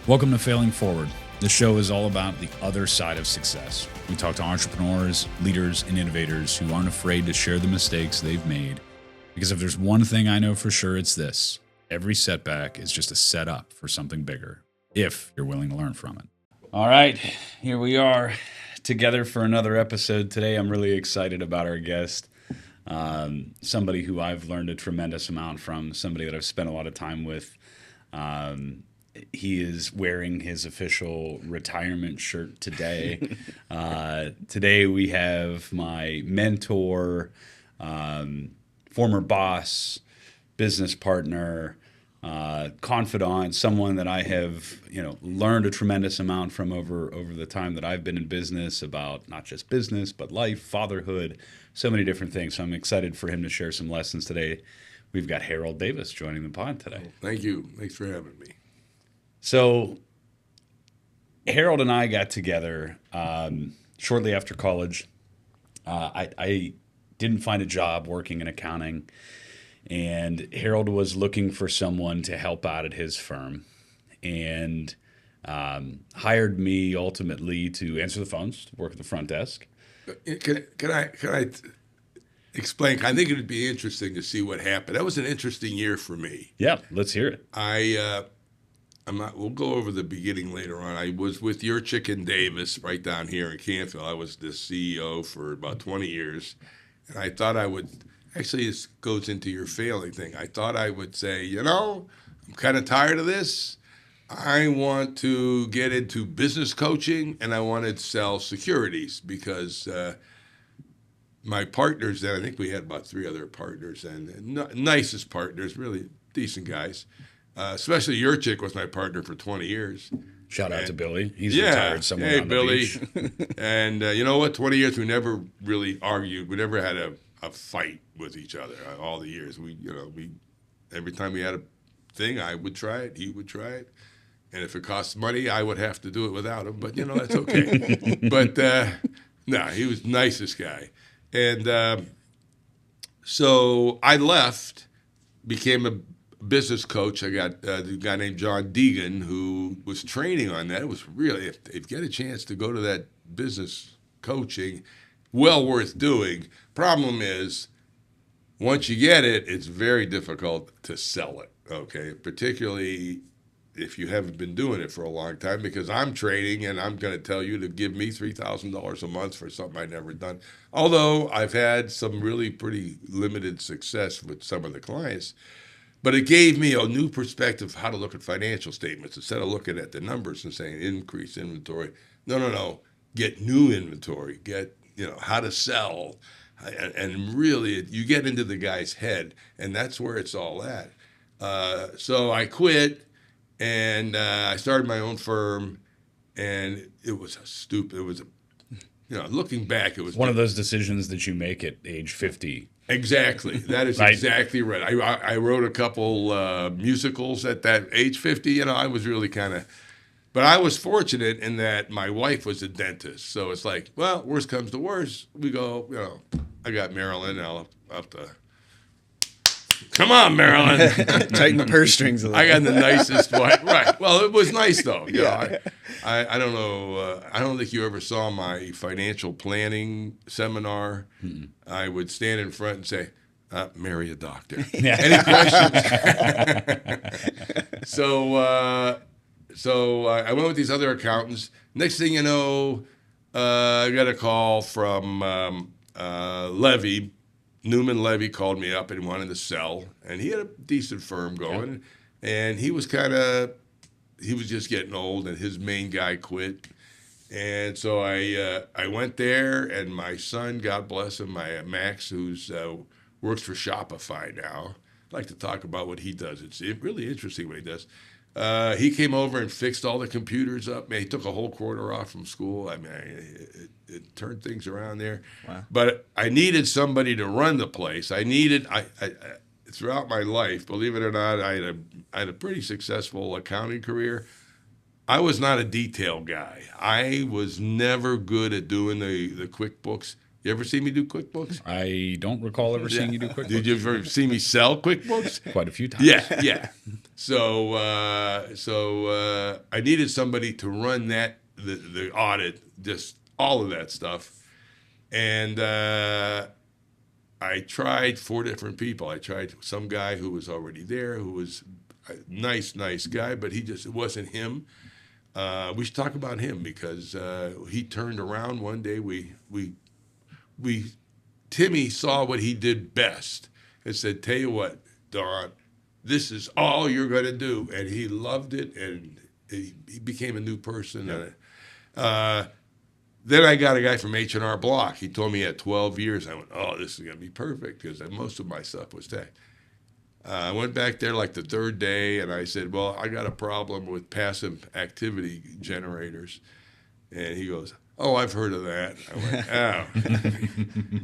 Welcome to Failing Forward. This show is all about the other side of success. We talk to entrepreneurs, leaders, and innovators who aren't afraid to share the mistakes they've made. Because if there's one thing I know for sure, it's this. Every setback is just a setup for something bigger, if you're willing to learn from it. All right, here we are together for another episode today. I'm really excited about our guest. Somebody who I've learned a tremendous amount from, somebody that I've spent a lot of time with. He is wearing his official retirement shirt today. Today we have my mentor, former boss, business partner, confidant, someone that I have, learned a tremendous amount from over the time that I've been in business about not just business, but life, fatherhood, so many different things. So I'm excited for him to share some lessons today. We've got Harold Davis joining the pod today. Well, thank you. Thanks for having me. So Harold and I got together shortly after college. I didn't find a job working in accounting, and Harold was looking for someone to help out at his firm, and hired me ultimately to answer the phones, to work at the front desk. Can I explain? I think it would be interesting to see what happened. That was an interesting year for me. Yeah, let's hear it. We'll go over the beginning later on. I was with your chicken Davis right down here in Canfield. I was the CEO for about 20 years. And I thought I would, actually this goes into your failing thing. I thought I would say, I'm kind of tired of this. I want to get into business coaching, and I wanted to sell securities because my partners then, I think we had about 3 other partners, and nicest partners, really decent guys. Especially your chick was my partner for 20 years. Shout out to Billy. He's retired somewhere on the beach. And you know what? 20 years, we never really argued. We never had a fight with each other all the years. We every time we had a thing, I would try it, he would try it. And if it costs money, I would have to do it without him. But, that's okay. But, no, he was the nicest guy. And so I left, became a business coach. I got a guy named John Deegan who was training on that. It was really, if you get a chance to go to that business coaching, well worth doing. Problem is, once you get it, it's very difficult to sell it, okay? Particularly if you haven't been doing it for a long time, because I'm training and I'm going to tell you to give me $3,000 a month for something I've never done. Although I've had some really pretty limited success with some of the clients. But it gave me a new perspective of how to look at financial statements instead of looking at the numbers and saying increase inventory. No. Get new inventory. Get, how to sell. And really, you get into the guy's head, and that's where it's all at. So I quit, and I started my own firm, and it was looking back, it was one of those decisions that you make at age 50. Exactly. That is right. Exactly right. I wrote a couple musicals at that age 50. I was really but I was fortunate in that my wife was a dentist. So it's like, well, worst comes to worst, we go, I got Marilyn. I'll have to, come on, Marilyn. Tighten the purse strings a little. I got the nicest wife. Right. Well, it was nice, though. I don't know. I don't think you ever saw my financial planning seminar. Mm-hmm. I would stand in front and say, marry a doctor. Yeah. Any questions? So I went with these other accountants. Next thing you know, I got a call from Levy. Newman Levy called me up and wanted to sell, and he had a decent firm going, and he was just getting old, and his main guy quit, and so I went there, and my son, God bless him, my Max, who's works for Shopify now. I'd like to talk about what he does. It's really interesting what he does. He came over and fixed all the computers up. Man, he took a whole quarter off from school. I mean, it turned things around there. Wow. But I needed somebody to run the place. I throughout my life, believe it or not, I had a pretty successful accounting career. I was not a detail guy. I was never good at doing the QuickBooks. You ever see me do QuickBooks? I don't recall ever seeing you do QuickBooks. Did you ever see me sell QuickBooks? Quite a few times. Yeah. So I needed somebody to run the audit, just all of that stuff. And I tried 4 different people. I tried some guy who was already there, who was a nice guy, but it wasn't him. We should talk about him because he turned around one day. Timmy saw what he did best and said, "Tell you what, Don, this is all you're going to do." And he loved it, and he became a new person. Yeah. Then I got a guy from H&R Block. He told me he had 12 years. I went, "Oh, this is going to be perfect," because most of my stuff was tech. I went back there like the 3rd day, and I said, "Well, I got a problem with passive activity generators." And he goes, "Oh, I've heard of that." I went, "Oh,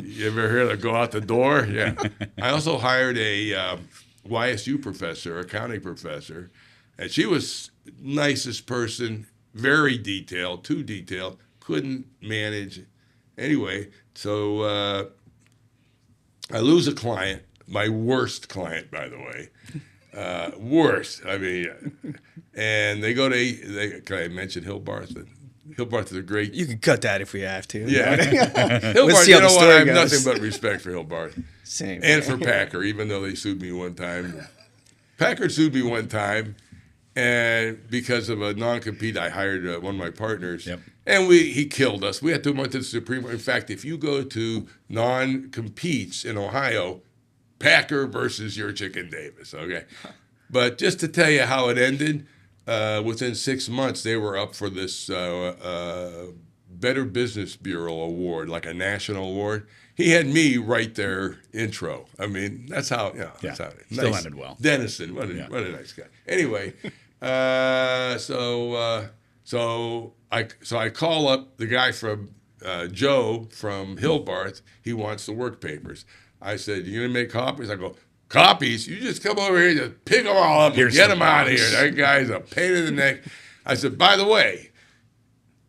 you ever heard of go out the door?" Yeah. I also hired a YSU professor, accounting professor, and she was nicest person, very detailed, too detailed, couldn't manage. Anyway, so I lose a client, my worst client, by the way. Worst. I mean, and they go to, can I mention Hillbarth? Hillbarth is a great. You can cut that if we have to. Yeah. Let's Hillbarth, see you how the know what? I story have goes. nothing but respect for Hillbarth. Same. And for Packer, even though they sued me one time. Packer sued me one time, and because of a non-compete, I hired one of my partners. Yep. And he killed us. We had to went to the Supreme Court. In fact, if you go to non-competes in Ohio, Packer versus your Chicken Davis, okay? But just to tell you how it ended, within 6 months, they were up for this Better Business Bureau award, like a national award. He had me write their intro. I mean, that's how, that's how it Still ended well. Dennison, what a nice guy. Anyway, so I call up the guy from Joe from Hillbarth. He wants the work papers. I said, "You gonna make copies?" I go, "Copies? You just come over here and just pick them all up and get them out of here. That guy's a pain in the neck." I said, "By the way,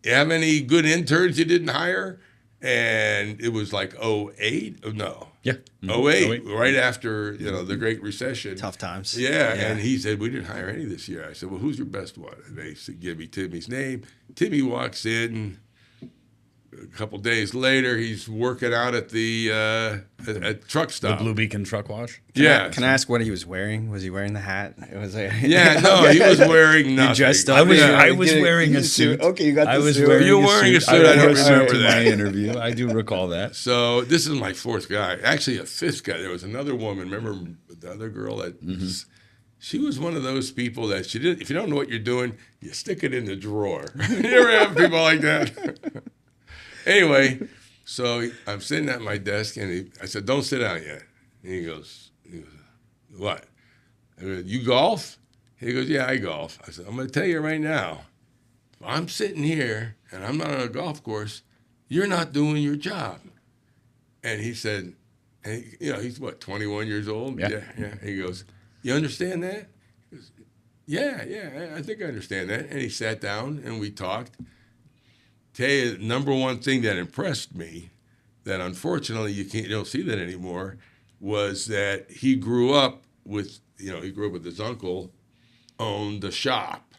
you have any good interns you didn't hire?" And it was like 08? No. Yeah. 08, right after, the Great Recession. Tough times. Yeah, and he said, "We didn't hire any this year." I said, "Well, who's your best one?" And they said, "Give me Timmy's name." Timmy walks in. A couple days later, he's working out at the at truck stop. The Blue Beacon truck wash? Can I ask what he was wearing? Was he wearing the hat? It was like, Yeah, no, he was wearing nothing. You dressed up. I was wearing a suit. Okay, you got the suit. You were wearing a suit. I don't remember that. My interview. I do recall that. So this is my 4th guy. Actually, a 5th guy. There was another woman. Remember the other girl that she was one of those people that she did. If you don't know what you're doing, you stick it in the drawer. You ever have people like that? Anyway, so I'm sitting at my desk, and I said, "Don't sit down yet." And he goes, "What?" I go, "You golf?" He goes, "Yeah, I golf." I said, "I'm going to tell you right now, if I'm sitting here and I'm not on a golf course, you're not doing your job." And he said, he's what, 21 years old? Yeah. He goes, "You understand that?" He goes, Yeah, I think I understand that. And he sat down, and we talked. Tell you, the number one thing that impressed me, that unfortunately you don't see that anymore, was that he grew up with his uncle owned a shop.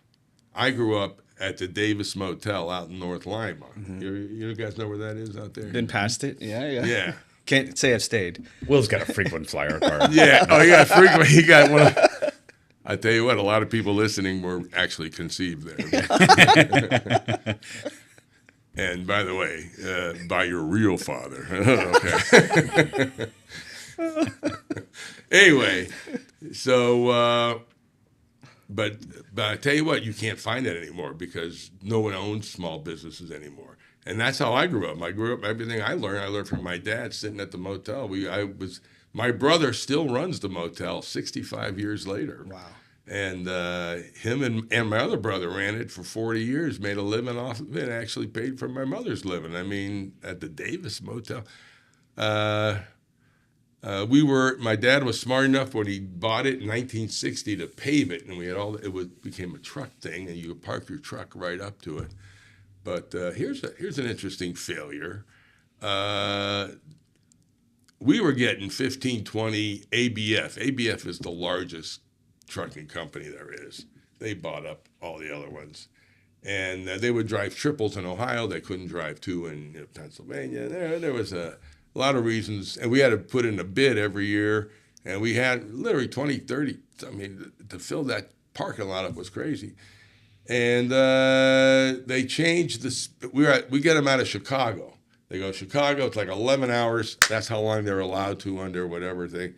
I grew up at the Davis Motel out in North Lima. Mm-hmm. You guys know where that is out there? Been past it? Yeah. Yeah. Can't say I've stayed. Will's got a frequent flyer card. Yeah. Oh, yeah. Frequently, he got one. I tell you what, a lot of people listening were actually conceived there. And by the way, by your real father. Okay. Anyway, so, but I tell you what, you can't find that anymore because no one owns small businesses anymore. And that's how I grew up. Everything I learned from my dad sitting at the motel. My brother still runs the motel 65 years later. Wow. And him and my other brother ran it for 40 years, made a living off of it, actually paid for my mother's living. I mean, at the Davis Motel. My dad was smart enough when he bought it in 1960 to pave it, and we had became a truck thing, and you could park your truck right up to it. But here's an interesting failure. we were getting 15, 20 ABF. ABF is the largest trucking company there is. They bought up all the other ones. And they would drive triples in Ohio. They couldn't drive two in Pennsylvania. There was a lot of reasons. And we had to put in a bid every year. And we had literally 20, 30. I mean, to fill that parking lot up was crazy. And they changed this. We get them out of Chicago. They go, Chicago, it's like 11 hours. That's how long they're allowed to under whatever thing.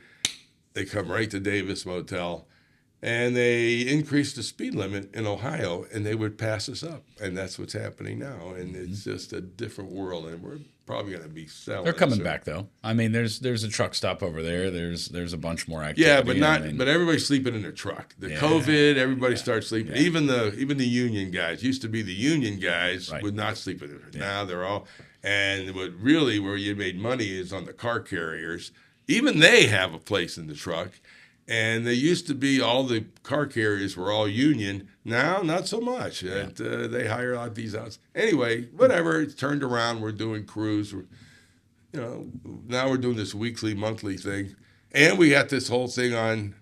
They come right to Davis Motel. And they increased the speed limit in Ohio, and they would pass us up. And that's what's happening now. And it's just a different world. And we're probably going to be selling. They're coming back, though. I mean, there's a truck stop over there. There's a bunch more activity. Yeah, but but everybody's sleeping in their truck. The COVID, everybody starts sleeping. Yeah. Even the union guys. Used to be the union guys would not sleep in their truck. Now they're all. And where you made money is on the car carriers. Even they have a place in the truck. And they used to be all the car carriers were all union. Now, not so much. Yeah. They hire out these outs. Anyway, whatever. It's turned around. We're doing crews. Now we're doing this weekly, monthly thing, and we got this whole thing on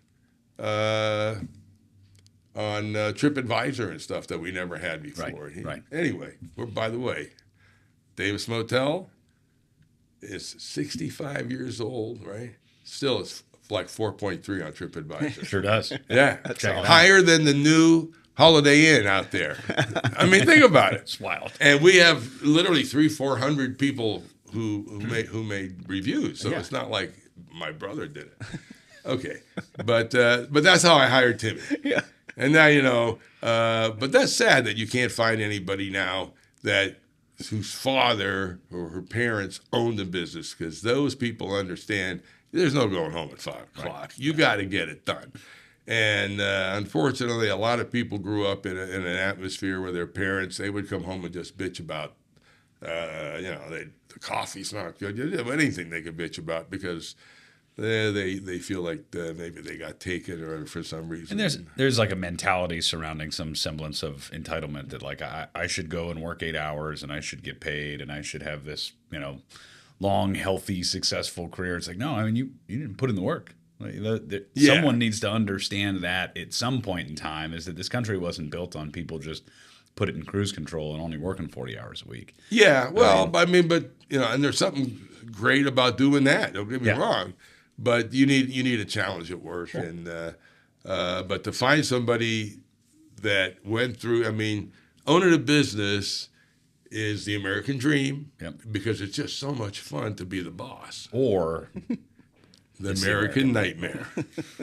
TripAdvisor and stuff that we never had before. Right. Anyway, by the way, Davis Motel is 65 years old. Right. Still, it's like 4.3 on TripAdvisor. Sure does. Yeah. Higher than the new Holiday Inn out there. I mean, think about it. It's wild. And we have literally 300-400 people who made reviews. So it's not like my brother did it. Okay. But that's how I hired Timmy. Yeah. And now, but that's sad that you can't find anybody now whose father or her parents own the business, because those people understand there's no going home at 5 o'clock. Right. You got to get it done. And unfortunately, a lot of people grew up in an atmosphere where their parents, they would come home and just bitch about, the coffee's not good. Anything they could bitch about because they feel like maybe they got taken or for some reason. And there's like a mentality surrounding some semblance of entitlement that like I should go and work 8 hours and I should get paid and I should have this, long, healthy, successful career. It's like, no, I mean, you didn't put in the work. Someone needs to understand that at some point in time is that this country wasn't built on people just put it in cruise control and only working 40 hours a week. Yeah, well, and there's something great about doing that. Don't get me wrong, but you need a challenge at work, sure. And but to find somebody that went through, owning a business is the American dream, because it's just so much fun to be the boss. Or the American nightmare.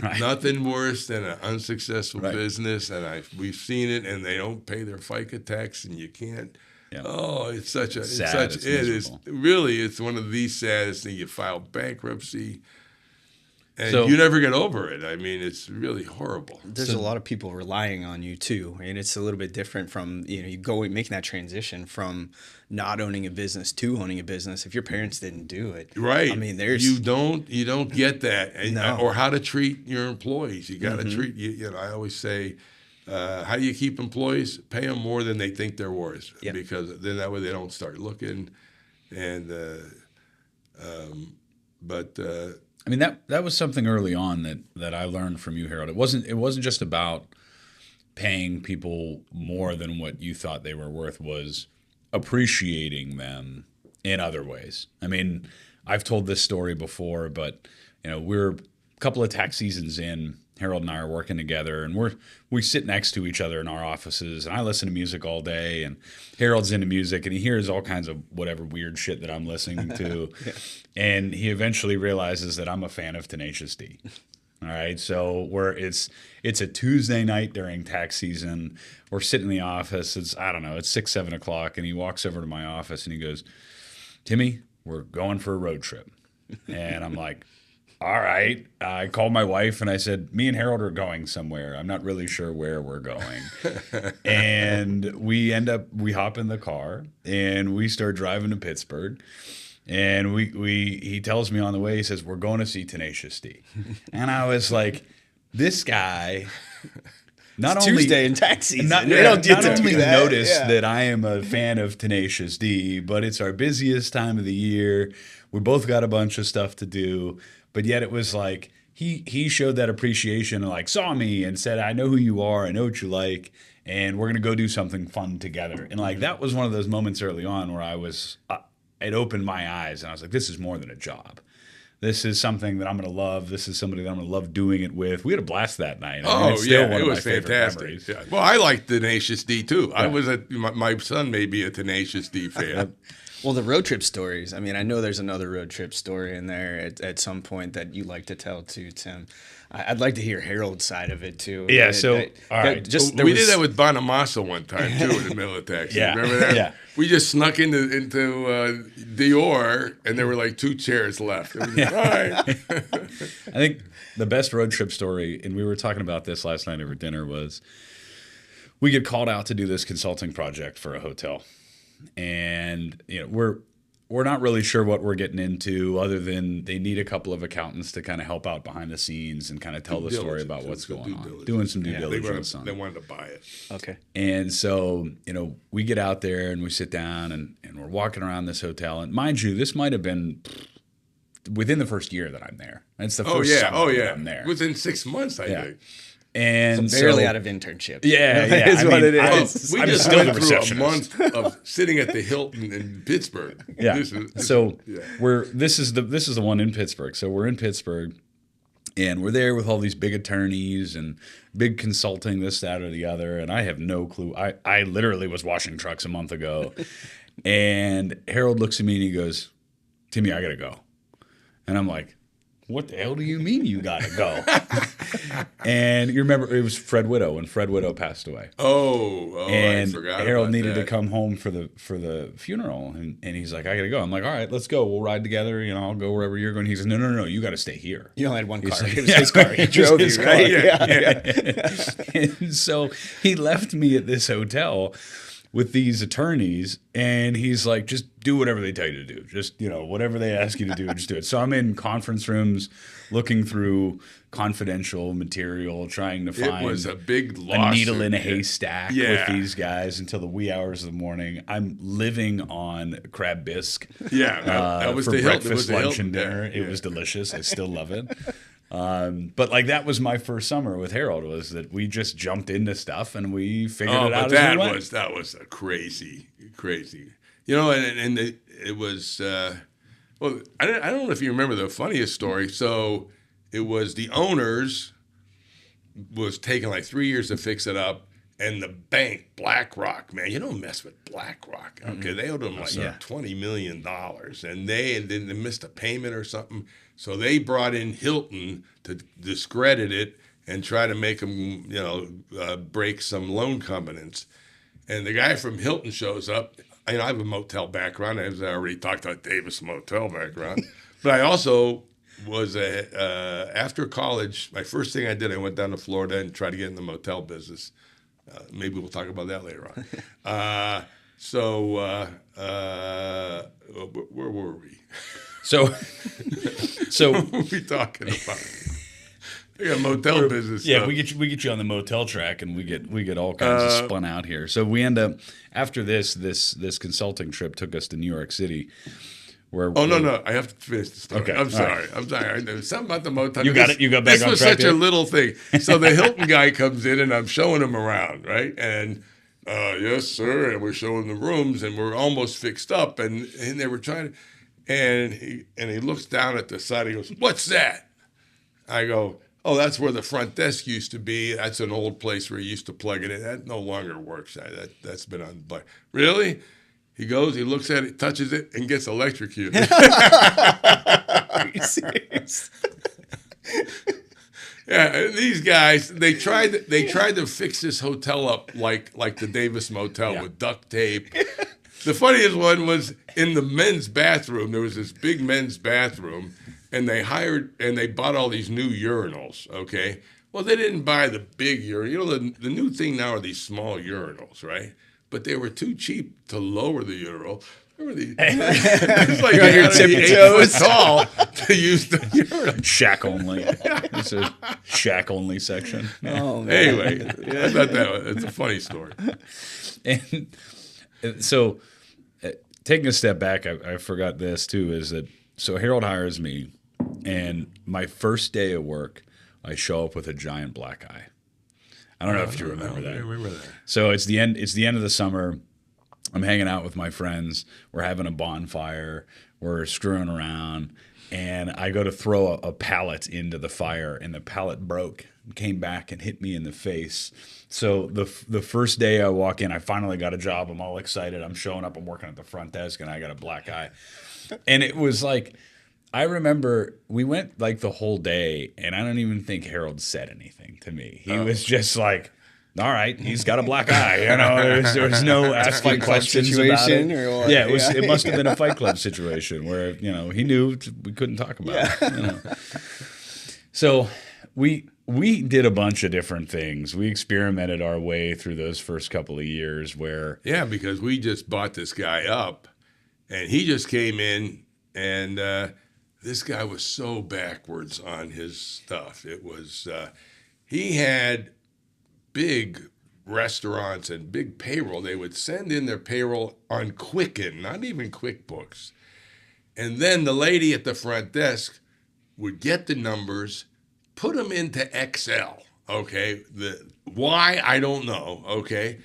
Right. Nothing worse than an unsuccessful business, and we've seen it, and they don't pay their FICA tax, and you can't. Yep. Oh, it's one of the saddest things. You file bankruptcy, and you never get over it. I mean, it's really horrible. There's a lot of people relying on you too, and it's a little bit different from you making that transition from not owning a business to owning a business. If your parents didn't do it, right? I mean, you don't get that, or how to treat your employees. You got to treat I always say, how do you keep employees? Pay them more than they think they're worth, because then that way they don't start looking, and that was something early on that I learned from you, Harold. It wasn't just about paying people more than what you thought they were worth. Was appreciating them in other ways. I mean, I've told this story before, but we're a couple of tax seasons in. Harold and I are working together, and we sit next to each other in our offices, and I listen to music all day, and Harold's into music, and he hears all kinds of whatever weird shit that I'm listening to, and he eventually realizes that I'm a fan of Tenacious D. All right, so it's a Tuesday night during tax season. We're sitting in the office. It's 6, 7 o'clock, and he walks over to my office and he goes, "Timmy, we're going for a road trip," and I'm like, all right. I called my wife and I said, me and Harold are going somewhere. I'm not really sure where we're going. And we hop in the car and we start driving to Pittsburgh. And he tells me on the way, he says, we're going to see Tenacious D. And I was like, this guy not It's only Tuesday in tax season. not, They don't get not to only do that. notice Yeah. that I am a fan of Tenacious D, but it's our busiest time of the year. We both got a bunch of stuff to do, but yet it was like he showed that appreciation and like saw me and said, I know who you are, I know what you like, and we're gonna go do something fun together. And like that was one of those moments early on where I was it opened my eyes and I was like, this is more than a job. This is something that I'm going to love. This is somebody that I'm going to love doing it with. We had a blast that night. I mean, it's still one it of was my favorite fantastic. memories. Yeah. Well, I like Tenacious D too. I was my son may be a Tenacious D fan. Well, the road trip stories. I mean, I know there's another road trip story in there at some point that you like to tell too, Tim. I'd like to hear Harold's side of it too. Yeah. All right. We did that with Bonamassa one time too in the middle of Texas. Yeah. Remember that? Yeah. We just snuck into Dior, and there were like 2 chairs left. It was all right. I think the best road trip story, and we were talking about this last night over dinner, was we get called out to do this consulting project for a hotel. And we're not really sure what we're getting into, other than they need a couple of accountants to kind of help out behind the scenes and kind of tell the story about what's going on. Doing some due diligence on it. They wanted to buy it. Okay. And so, we get out there and we sit down and we're walking around this hotel. And mind you, this might have been within the first year that I'm there. It's the first summer that I'm there. Within 6 months, I think. And barely out of internship. Yeah, is what it is. We I'm just still went the through a receptionist. month of sitting at the Hilton in Pittsburgh. Yeah. This is the one in Pittsburgh. So we're in Pittsburgh, and we're there with all these big attorneys and big consulting, this, that, or the other. And I have no clue. I literally was washing trucks a month ago, and Harold looks at me and he goes, "Timmy, I gotta go," and I'm like, what the hell do you mean you gotta go? And you remember it was Fred Widow when Fred Widow passed away. I forgot. Harold about needed that. to come home for the funeral, and he's like, I gotta go. I'm like, all right, let's go. We'll ride together. I'll go wherever you're going. He says, no, you got to stay here. You only had one car. like, It was his car. He drove his you, car. right? Yeah. And so he left me at this hotel with these attorneys, and he's like, just do whatever they tell you to do. Just, whatever they ask you to do, just do it. So I'm in conference rooms looking through confidential material, trying to find It was a big a lawsuit. needle in a haystack Yeah. with these guys until the wee hours of the morning. I'm living on crab bisque. Yeah, that was for the Hilton. breakfast, It was the lunch, Hilton. and dinner. Yeah. It was delicious. I still love it. But like that was my first summer with Harold, was that we just jumped into stuff and we figured it out But as we went. that was a crazy. And it was. Well, I don't know if you remember the funniest story. So it was the owners was taking like 3 years to fix it up. And the bank, BlackRock, man, you don't mess with BlackRock. Okay, they owed them like $20 million, and they missed a payment or something. So they brought in Hilton to discredit it and try to make them, break some loan covenants. And the guy from Hilton shows up. I have a motel background, as I already talked about Davis motel background, but I also was after college. My first thing I did, I went down to Florida and tried to get in the motel business. Maybe we'll talk about that later on. Where were we? So What were we talking about? I got motel business. Yeah, stuff. we get you on the motel track, and we get all kinds of spun out here. So we end up after this consulting trip took us to New York City. No, I have to finish the story. Okay, I'm sorry. There was something about the motel. You got it. You got back this on was track such here? a little thing. So the Hilton guy comes in, and I'm showing him around, right? And yes, sir. And we're showing the rooms, and we're almost fixed up. And they were trying to, and he looks down at the side. He goes, "What's that?" I go, "Oh, that's where the front desk used to be. That's an old place where you used to plug it in. That no longer works. That's been unplugged." Really? He goes, he looks at it, touches it, and gets electrocuted. Are you serious? Yeah, these guys, they tried to fix this hotel up like the Davis Motel with duct tape. The funniest one was in the men's bathroom. There was this big men's bathroom, and they bought all these new urinals, okay? Well, they didn't buy the big urinal. The new thing now are these small urinals, right? But they were too cheap to lower the urinal. Remember these? It's like You're on your you gotta be tippy 8 toes. foot tall to use the urinal. Shack only. It's a shack only section. Oh, man. Anyway, I thought it's a funny story. And so, taking a step back, I forgot this too. Is that so? Harold hires me, and my first day of work, I show up with a giant black eye. I don't know if you remember that. I remember that. So it's the end. It's the end of the summer. I'm hanging out with my friends. We're having a bonfire. We're screwing around, and I go to throw a pallet into the fire, and the pallet broke. Came back and hit me in the face. So the first day I walk in, I finally got a job. I'm all excited. I'm showing up. I'm working at the front desk, and I got a black eye. And it was like, I remember we went like the whole day, and I don't even think Harold said anything to me. He was just like, all right, he's got a black eye. You know, there was no asking Fight Club questions about situation it. or what? Yeah, it was. Yeah. It must have been a Fight Club situation where he knew we couldn't talk about it. You know? So we did a bunch of different things. We experimented our way through those first couple of years where Yeah, because we just bought this guy up, and he just came in, and this guy was so backwards on his stuff. It was he had big restaurants and big payroll. They would send in their payroll on Quicken, not even QuickBooks. And then the lady at the front desk would get the numbers, put them into Excel, okay? Why, I don't know, okay?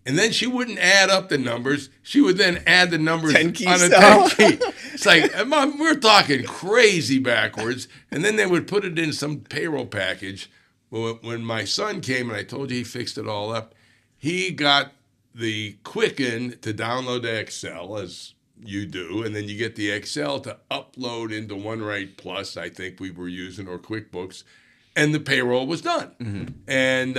And then she wouldn't add up the numbers. She would then add the numbers 10 key on a style. 10 key. It's like, we're talking crazy backwards. And then they would put it in some payroll package. Well, when my son came, and I told you he fixed it all up, he got the Quicken to download the Excel, as you do, and then you get the Excel to upload into OneWrite Plus, I think we were using, or QuickBooks, and the payroll was done. Mm-hmm. And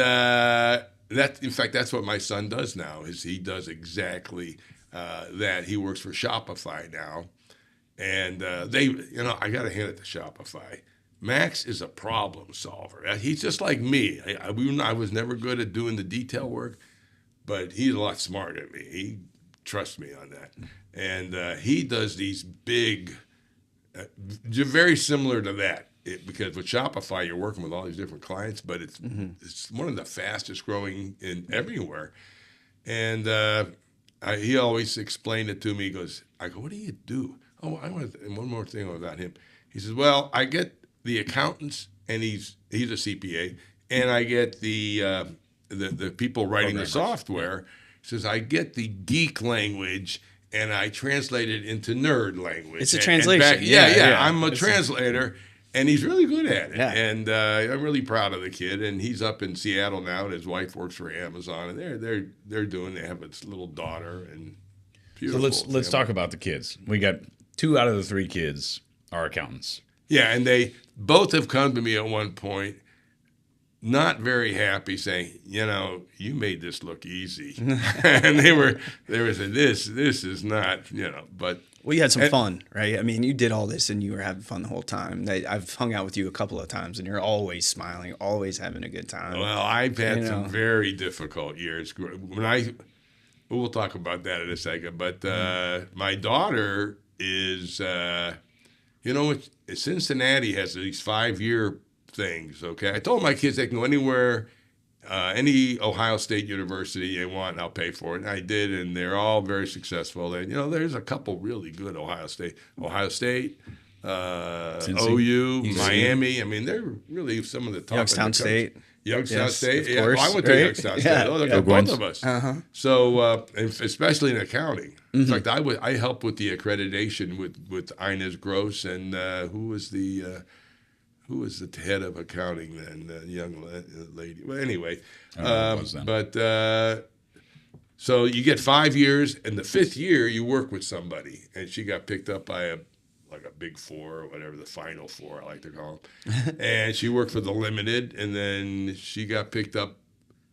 in fact, that's what my son does now, is he does exactly that. He works for Shopify now, and I got to hand it to Shopify. Max is a problem solver. He's just like me. I was never good at doing the detail work, but he's a lot smarter than me. He trusts me on that. And he does these big, very similar to that. Because with Shopify, you're working with all these different clients, but it's one of the fastest growing in everywhere. And he always explained it to me. He goes, I go, what do you do? Oh, and one more thing about him. He says, well, I get the accountants, and he's a CPA, and I get the people writing the software. He says, I get the geek language, and I translate it into nerd language. It's a translation. Yeah. I'm a translator, and he's really good at it. Yeah. And I'm really proud of the kid. And he's up in Seattle now, and his wife works for Amazon, and they have a little daughter, and beautiful. So let's talk about the kids. We got 2 out of the 3 kids are accountants. Yeah, and they both have come to me at one point, not very happy, saying, you made this look easy. And they were saying, this is not, but. Well, you had some fun, right? I mean, you did all this and you were having fun the whole time. I've hung out with you a couple of times and you're always smiling, always having a good time. Well, I've had some very difficult years. We'll talk about that in a second, but my daughter is, Cincinnati has these 5-year things, okay? I told my kids they can go anywhere, any Ohio State university they want, and I'll pay for it. And I did, and they're all very successful. And, there's a couple really good Ohio State, OU, Miami. I mean, they're really some of the top. Youngstown State. Youngstown State. Of course, I went to Youngstown State. They're both of us. Uh-huh. So, especially in accounting. In fact, I helped with the accreditation with Inez Gross and who was the head of accounting then, the young lady. Well, anyway, so you get 5 years, and the 5th year you work with somebody, and she got picked up by a big 4 or whatever, the final 4 I like to call them, and she worked for the Limited, and then she got picked up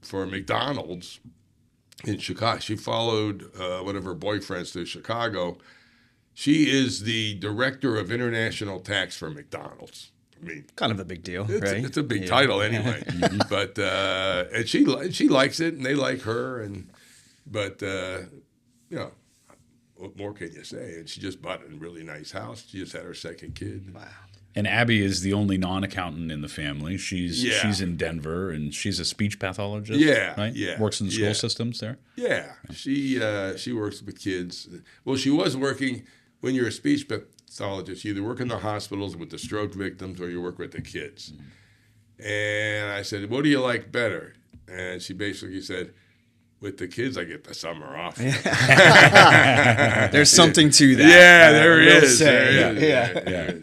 for McDonald's in Chicago. She followed one of her boyfriends to Chicago. She is the director of international tax for McDonald's. I mean, kind of a big deal, right? It's a big title anyway. But and she likes it, and they like her, but what more can you say? And she just bought a really nice house. She just had her second kid. Wow. And Abby is the only non-accountant in the family. She's in Denver, and she's a speech pathologist. Yeah, right. yeah, Works in school yeah. systems there. Yeah, she works with kids. Well, she was working when you're a speech pathologist. You either work in the hospitals with the stroke victims, or you work with the kids. And I said, "What do you like better?" And she basically said, "With the kids, I get the summer off." There's something to that. Yeah, there is. Yeah.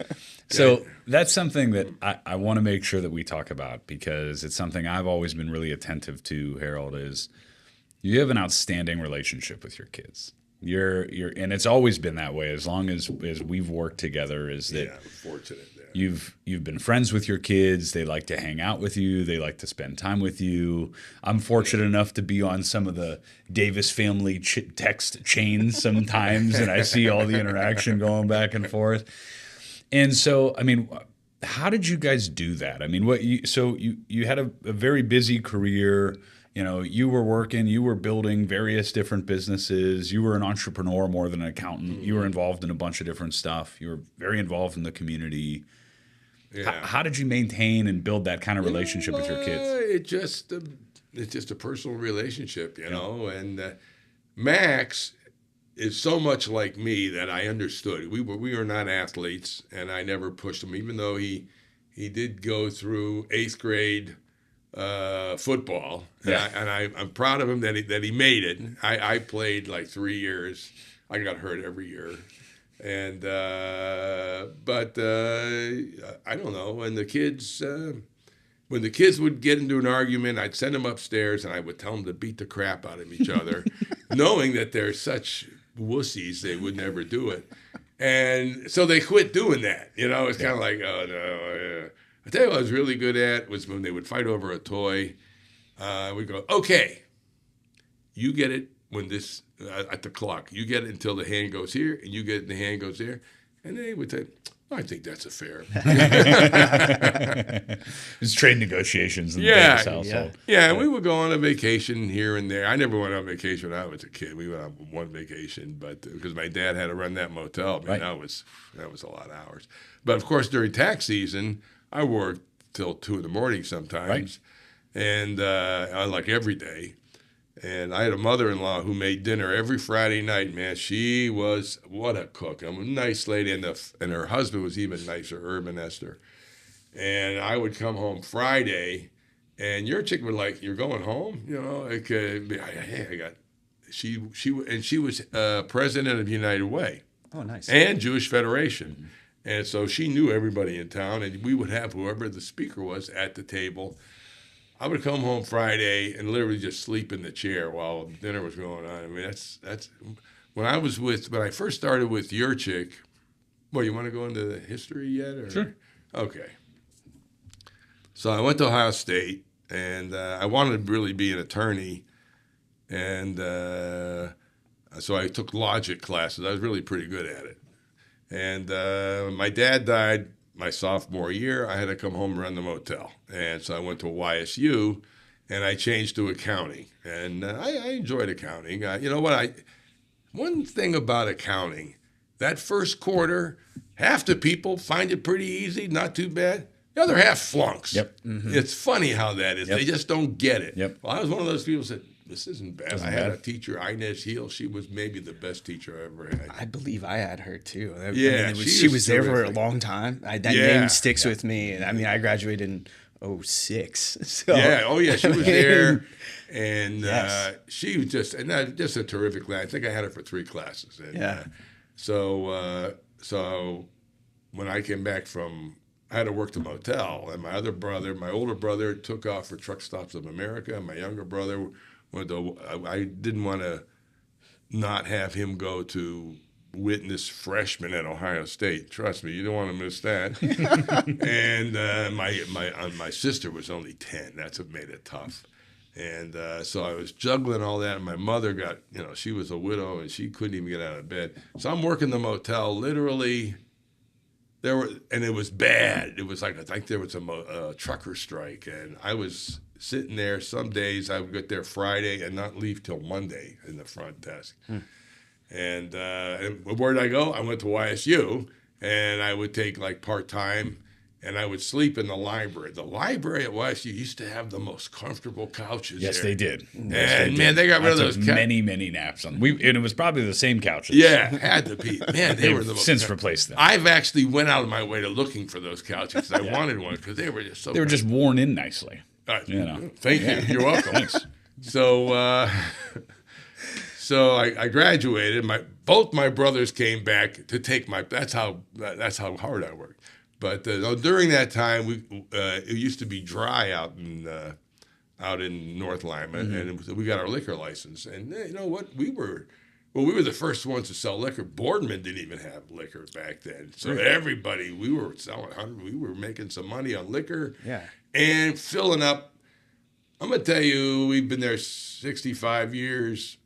So that's something that I want to make sure that we talk about, because it's something I've always been really attentive to, Harold, is you have an outstanding relationship with your kids. And it's always been that way as long as we've worked together, is that I'm fortunate there. You've been friends with your kids. They like to hang out with you. They like to spend time with you. I'm fortunate enough to be on some of the Davis family text chains sometimes, and I see all the interaction going back and forth. And so, I mean, how did you guys do that? I mean, you had a very busy career. You know, you were working, you were building various different businesses. You were an entrepreneur more than an accountant. You were involved in a bunch of different stuff. You were very involved in the community. Yeah. How did you maintain and build that kind of relationship with your kids? It's just a personal relationship, you know. And Max is so much like me that I understood. We were not athletes, and I never pushed him, even though he did go through 8th grade football. Yeah. And I'm proud of him that he made it. I played like 3 years. I got hurt every year. And but I don't know. When the kids would get into an argument, I'd send them upstairs and I would tell them to beat the crap out of each other, knowing that they're such wussies they would never do it. And so they quit doing that. You know, it's kind of like, oh no. I tell you what I was really good at was when they would fight over a toy. We'd go, okay, you get it when this at the clock. You get it until the hand goes here, and you get it and the hand goes there. And they would say, I think that's a fair. It's trade negotiations in the Yeah, Davis household. Yeah, and we would go on a vacation here and there. I never went on vacation when I was a kid. We went on one vacation, but because my dad had to run that motel, I mean, that was a lot of hours. But of course, during tax season, I worked till 2 a.m. sometimes, and like every day. And I had a mother-in-law who made dinner every Friday night. Man, she was what a cook. I'm a nice lady, and her husband was even nicer, Herb and Esther. And I would come home Friday, and your chick would like, "You're going home?" You know, like, hey, I got. She was president of United Way. Oh, nice. And Jewish Federation. Mm-hmm. And so she knew everybody in town, and we would have whoever the speaker was at the table. I would come home Friday and literally just sleep in the chair while dinner was going on. I mean, that's when I first started with your chick. Well, you want to go into the history yet? Or? Sure. Okay. So I went to Ohio State, and I wanted to really be an attorney, and so I took logic classes. I was really pretty good at it. And my dad died my sophomore year. I had to come home and run the motel. And so I went to YSU, and I changed to accounting. And I enjoyed accounting. You know what? One thing about accounting, that first quarter, half the people find it pretty easy, not too bad. The other half flunks. Yep. Mm-hmm. It's funny how that is. Yep. They just don't get it. Yep. Well, I was one of those people who said, this isn't bad. I had a teacher, Inez Heel. She was maybe the best teacher I ever had. I believe I had her too. Yeah, I mean, she was there for a long time. That name sticks with me. And I mean, I graduated in 2006. So. Yeah, oh yeah, she was there, and she was just a terrific lady. I think I had her for 3 classes. And, so when I came back I had to work the motel, and my older brother took off for Truck Stops of America, and my younger brother I didn't want to not have him go to witness freshman at Ohio State. Trust me, you don't want to miss that. And my sister was only 10. That's what made it tough. And so I was juggling all that, and my mother got, she was a widow, and she couldn't even get out of bed. So I'm working the motel literally. And it was bad. It was like, I think there was a trucker strike, and I was sitting there. Some days I would get there Friday and not leave till Monday in the front desk. And where did I go? I went to YSU, and I would take like part-time, and I would sleep in the library. The library at YSU used to have the most comfortable couches. Yes, there. they did. And man, they got rid of those many naps on. And it was probably the same couches. Yeah, had to be. Man, they were the most. Since replaced them. I've actually went out of my way to looking for those couches. I wanted one because they were just so. They were just worn in nicely. You know. Thank you. You're welcome. Thanks. So, so I graduated. Both my brothers came back to take my. That's how hard I worked. But during that time, it used to be dry out in North Lima, and we got our liquor license. And you know what? We were the first ones to sell liquor. Boardman didn't even have liquor back then. So everybody, we were selling. We were making some money on liquor. Yeah. And filling up. I'm gonna tell you, we've been there 65 years,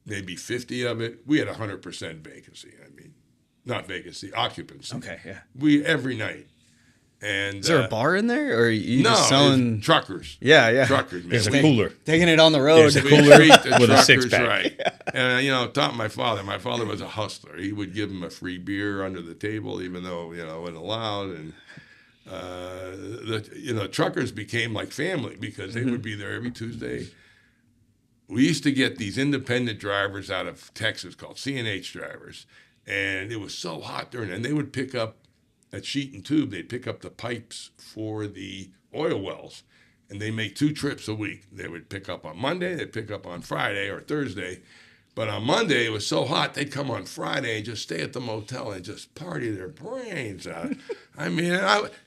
maybe 50 of it. We had 100% vacancy. I mean, not vacancy, occupancy. Okay, yeah. Every night. And is there a bar in there, or are you no, just selling truckers? Yeah. Truckers, man. There's a cooler. Taking it on the road. There's a cooler with a truckers, 6-pack. right? And taught my father. My father was a hustler. He would give him a free beer under the table, even though it wasn't allowed. And truckers became like family because they would be there every Tuesday. We used to get these independent drivers out of Texas called CNH drivers, and it was so hot during, and they would pick up at Sheet and Tube. They'd pick up the pipes for the oil wells, and they make 2 trips a week. They would pick up on Monday, they'd pick up on Friday or Thursday. But on Monday, it was so hot, they'd come on Friday and just stay at the motel and just party their brains out. I mean,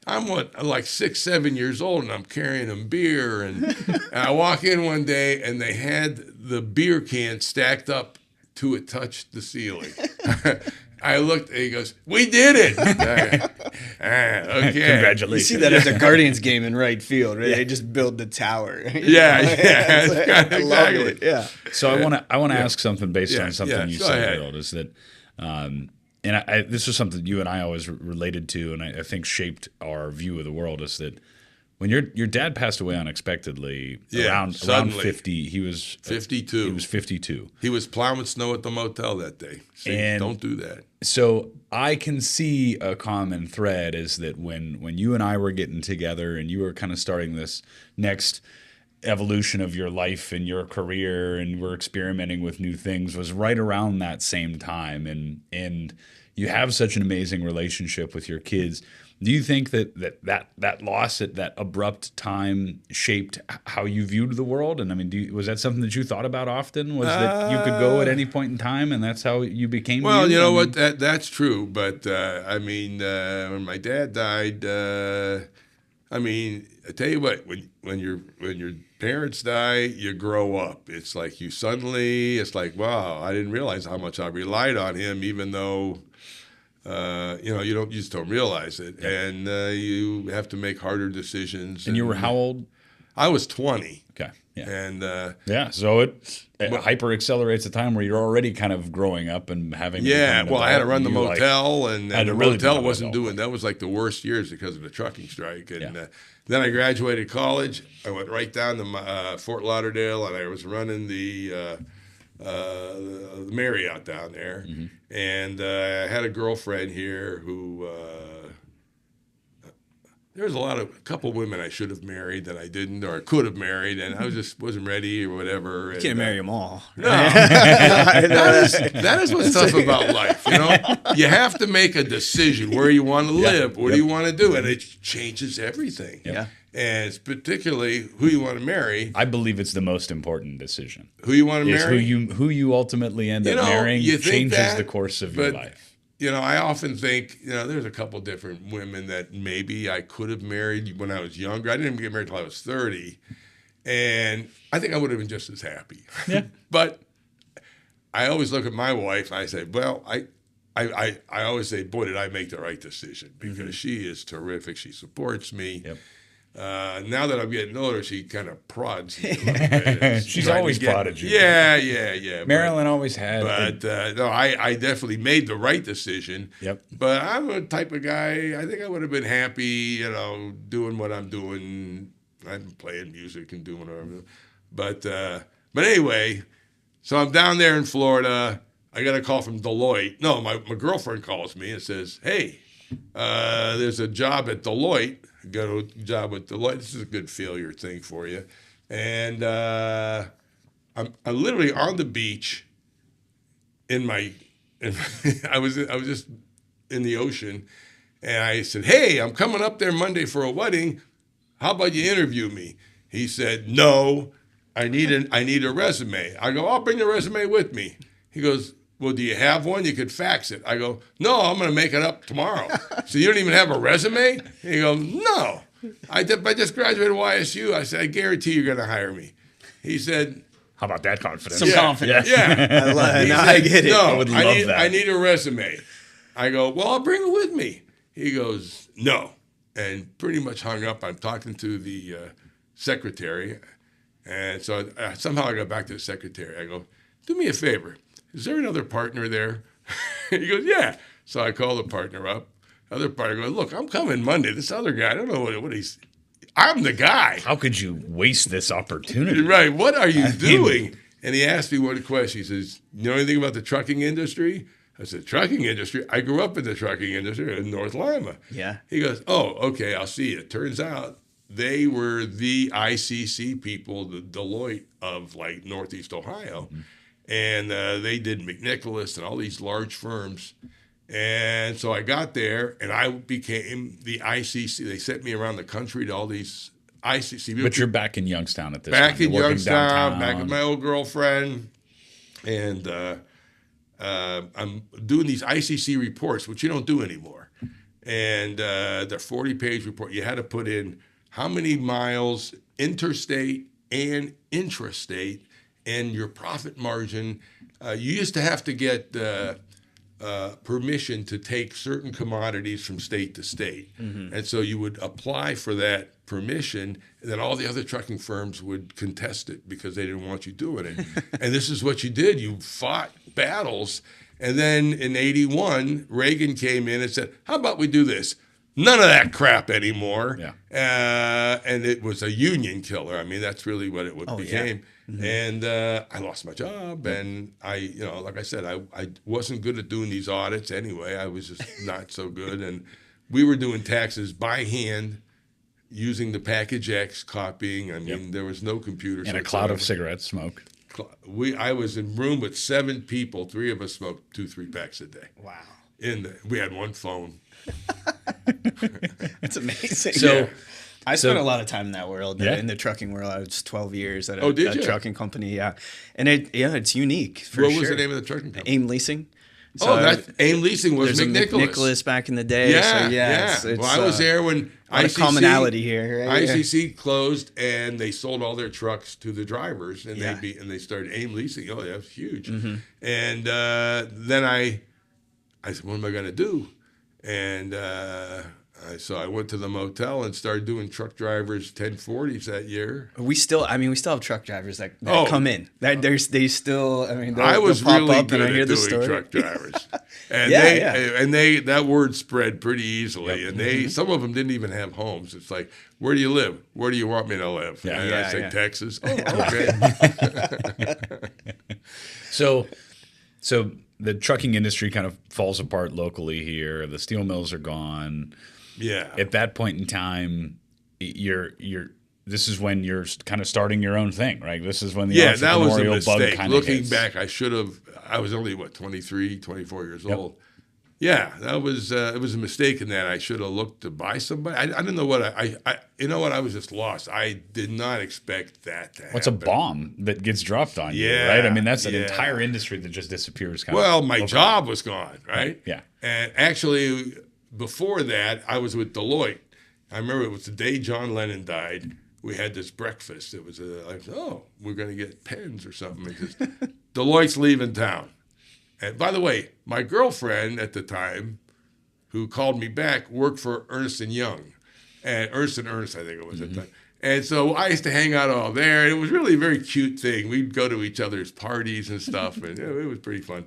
I'm like 6, 7 years old, and I'm carrying them beer. And I walk in one day, and they had the beer can stacked up till it touched the ceiling. I looked, and he goes, "We did it!" Okay. Congratulations. You see that at the Guardians game in right field, right? Yeah. They just build the tower. Yeah. Exactly. Yeah. So I want to ask something based on something you said, Harold, is that, and this is something you and I always related to, and I think shaped our view of the world, is that when your dad passed away unexpectedly around 50, he was 52. He was 52. He was plowing snow at the motel that day. See, don't do that. So I can see a common thread is that when you and I were getting together and you were kind of starting this next evolution of your life and your career and we're experimenting with new things was right around that same time, and you have such an amazing relationship with your kids. Do you think that loss at that abrupt time shaped how you viewed the world? And I mean, was that something that you thought about often? Was that you could go at any point in time, and that's how you became? Well, you know what? That's true. But I mean, when my dad died, I mean, I tell you what, when your parents die, you grow up. It's like it's like, wow, I didn't realize how much I relied on him, even though. You just don't realize it, and you have to make harder decisions. And you were how old? I was 20. Okay, yeah, and so it hyper accelerates a time where you're already kind of growing up and having. Yeah, well, I had to run the motel, and the really motel wasn't doing. That was like the worst years because of the trucking strike, and then I graduated college. I went right down to Fort Lauderdale, and I was running the Marriott down there, and I had a girlfriend here who there was a couple women I should have married that I didn't, or I could have married, and I wasn't ready or whatever. You can't marry them all. No, that is what's tough about life. You have to make a decision where you want to live, what do you want to do, and it changes everything. Yeah. And it's particularly who you want to marry. I believe it's the most important decision. Who you want to marry? Who you ultimately end up marrying changes the course of your life. I often think, there's a couple different women that maybe I could have married when I was younger. I didn't get married until I was 30. And I think I would have been just as happy. Yeah. But I always look at my wife and I say, well, I always say, boy, did I make the right decision, because she is terrific. She supports me. Yep. Now that I'm getting older, she kind of prods me a little bit. She's always prodded you. Yeah. Marilyn always had. But no, I definitely made the right decision. Yep. But I'm a type of guy, I think I would have been happy, doing what I'm doing. I'm playing music and doing whatever. But anyway, so I'm down there in Florida. I got a call from Deloitte. No, my girlfriend calls me and says, hey, there's a job at Deloitte. Got a job with Deloitte. This is a good failure thing for you. And I'm literally on the beach I was just in the ocean, and I said, hey, I'm coming up there Monday for a wedding. How about you interview me? He said, no, I need a resume. I go, I'll bring the resume with me. He goes, well, do you have one? You could fax it. I go, no, I'm going to make it up tomorrow. So you don't even have a resume? He goes, no. I just graduated YSU. I said, I guarantee you're going to hire me. He said, how about that confidence? Some confidence. Yeah. I get it. No, I would love that. I need a resume. I go, well, I'll bring it with me. He goes, no. And pretty much hung up. I'm talking to the secretary. And so somehow I got back to the secretary. I go, do me a favor. Is there another partner there? He goes, yeah. So I call the partner up. Other partner goes, look, I'm coming Monday. This other guy, I don't know what he's. I'm the guy. How could you waste this opportunity? Right. What are you doing? And he asked me one question. He says, you know anything about the trucking industry? I said, trucking industry? I grew up in the trucking industry in North Lima. Yeah. He goes, oh, okay, I'll see you. Turns out they were the ICC people, the Deloitte of like Northeast Ohio. Mm-hmm. And they did McNicholas and all these large firms. And so I got there, and I became the ICC. They sent me around the country to all these ICC. But you're back in Youngstown at this time. Back in Youngstown, back with my old girlfriend. And I'm doing these ICC reports, which you don't do anymore. And the 40-page report, you had to put in how many miles interstate and intrastate and your profit margin. You used to have to get permission to take certain commodities from state to state. Mm-hmm. And so you would apply for that permission, and then all the other trucking firms would contest it because they didn't want you doing it. And this is what you did. You fought battles. And then in 81, Reagan came in and said, how about we do this? None of that crap anymore. Yeah. And it was a union killer. I mean, that's really what it became. Yeah. Mm-hmm. And I lost my job. And I, like I said, I wasn't good at doing these audits anyway. I was just not so good. And we were doing taxes by hand using the Package X copying. I mean, there was no computer. And a cloud of cigarette smoke. I was in a room with 7 people. 3 of us smoked 2-3 packs a day. Wow. We had one phone. That's amazing. So I spent a lot of time in that world, in the trucking world. I was 12 years at a trucking company, yeah. And it's unique for sure. What was the name of the trucking company? AIM Leasing. So AIM Leasing was McNicholas. McNicholas back in the day. Yeah, so well, I was there when commonality here. Right? ICC closed, and they sold all their trucks to the drivers, and they started AIM Leasing. Oh, that was huge. Mm-hmm. And then I said, what am I going to do? And so I went to the motel and started doing truck drivers 1040s that year. We still have truck drivers that come in. They still. I mean, I was really good at doing truck drivers, and they that word spread pretty easily. Yep. And some of them didn't even have homes. It's like, where do you live? Where do you want me to live? Yeah, and I say Texas. Oh, okay. So the trucking industry kind of falls apart locally here. The steel mills are gone. Yeah. At that point in time, this is when you're kind of starting your own thing, right? This is when the entrepreneurial that was a mistake. Bug kind Looking of back, I was only 23, 24 years old. Yeah, that was it was a mistake in that I should have looked to buy somebody. I didn't know what I was just lost. I did not expect that to happen. What's a bomb that gets dropped on you, right? I mean, that's an entire industry that just disappears. My job was gone, right? Yeah. And actually, before that, I was with Deloitte. I remember it was the day John Lennon died. We had this breakfast. It was we're going to get pens or something. Because Deloitte's leaving town. And by the way, my girlfriend at the time, who called me back, worked for Ernst & Young. And Ernst, I think it was at the time. And so I used to hang out all there. It was really a very cute thing. We'd go to each other's parties and stuff, and it was pretty fun.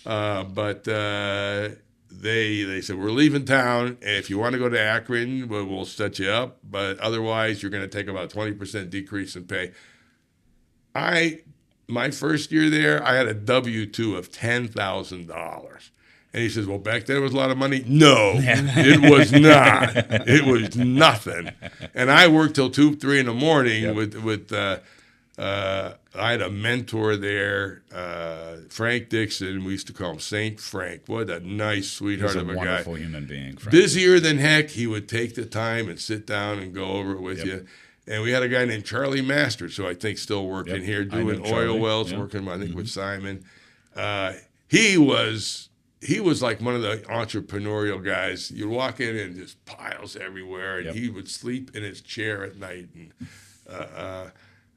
But they said, we're leaving town, and if you want to go to Akron, we'll set you up. But otherwise, you're going to take about 20% decrease in pay. I my first year there, I had a W-2 of $10,000. And he says, well, back then it was a lot of money. No, it was not. It was nothing. And I worked till 2, 3 in the morning with I had a mentor there, Frank Dixon. We used to call him Saint Frank. What a nice sweetheart of a guy. Wonderful human being. Frank. Busier than heck. He would take the time and sit down and go over it with you. And we had a guy named Charlie Masters, who I think still working here, doing oil wells, working, I think, with Simon. He was like one of the entrepreneurial guys. You'd walk in and just piles everywhere, and he would sleep in his chair at night.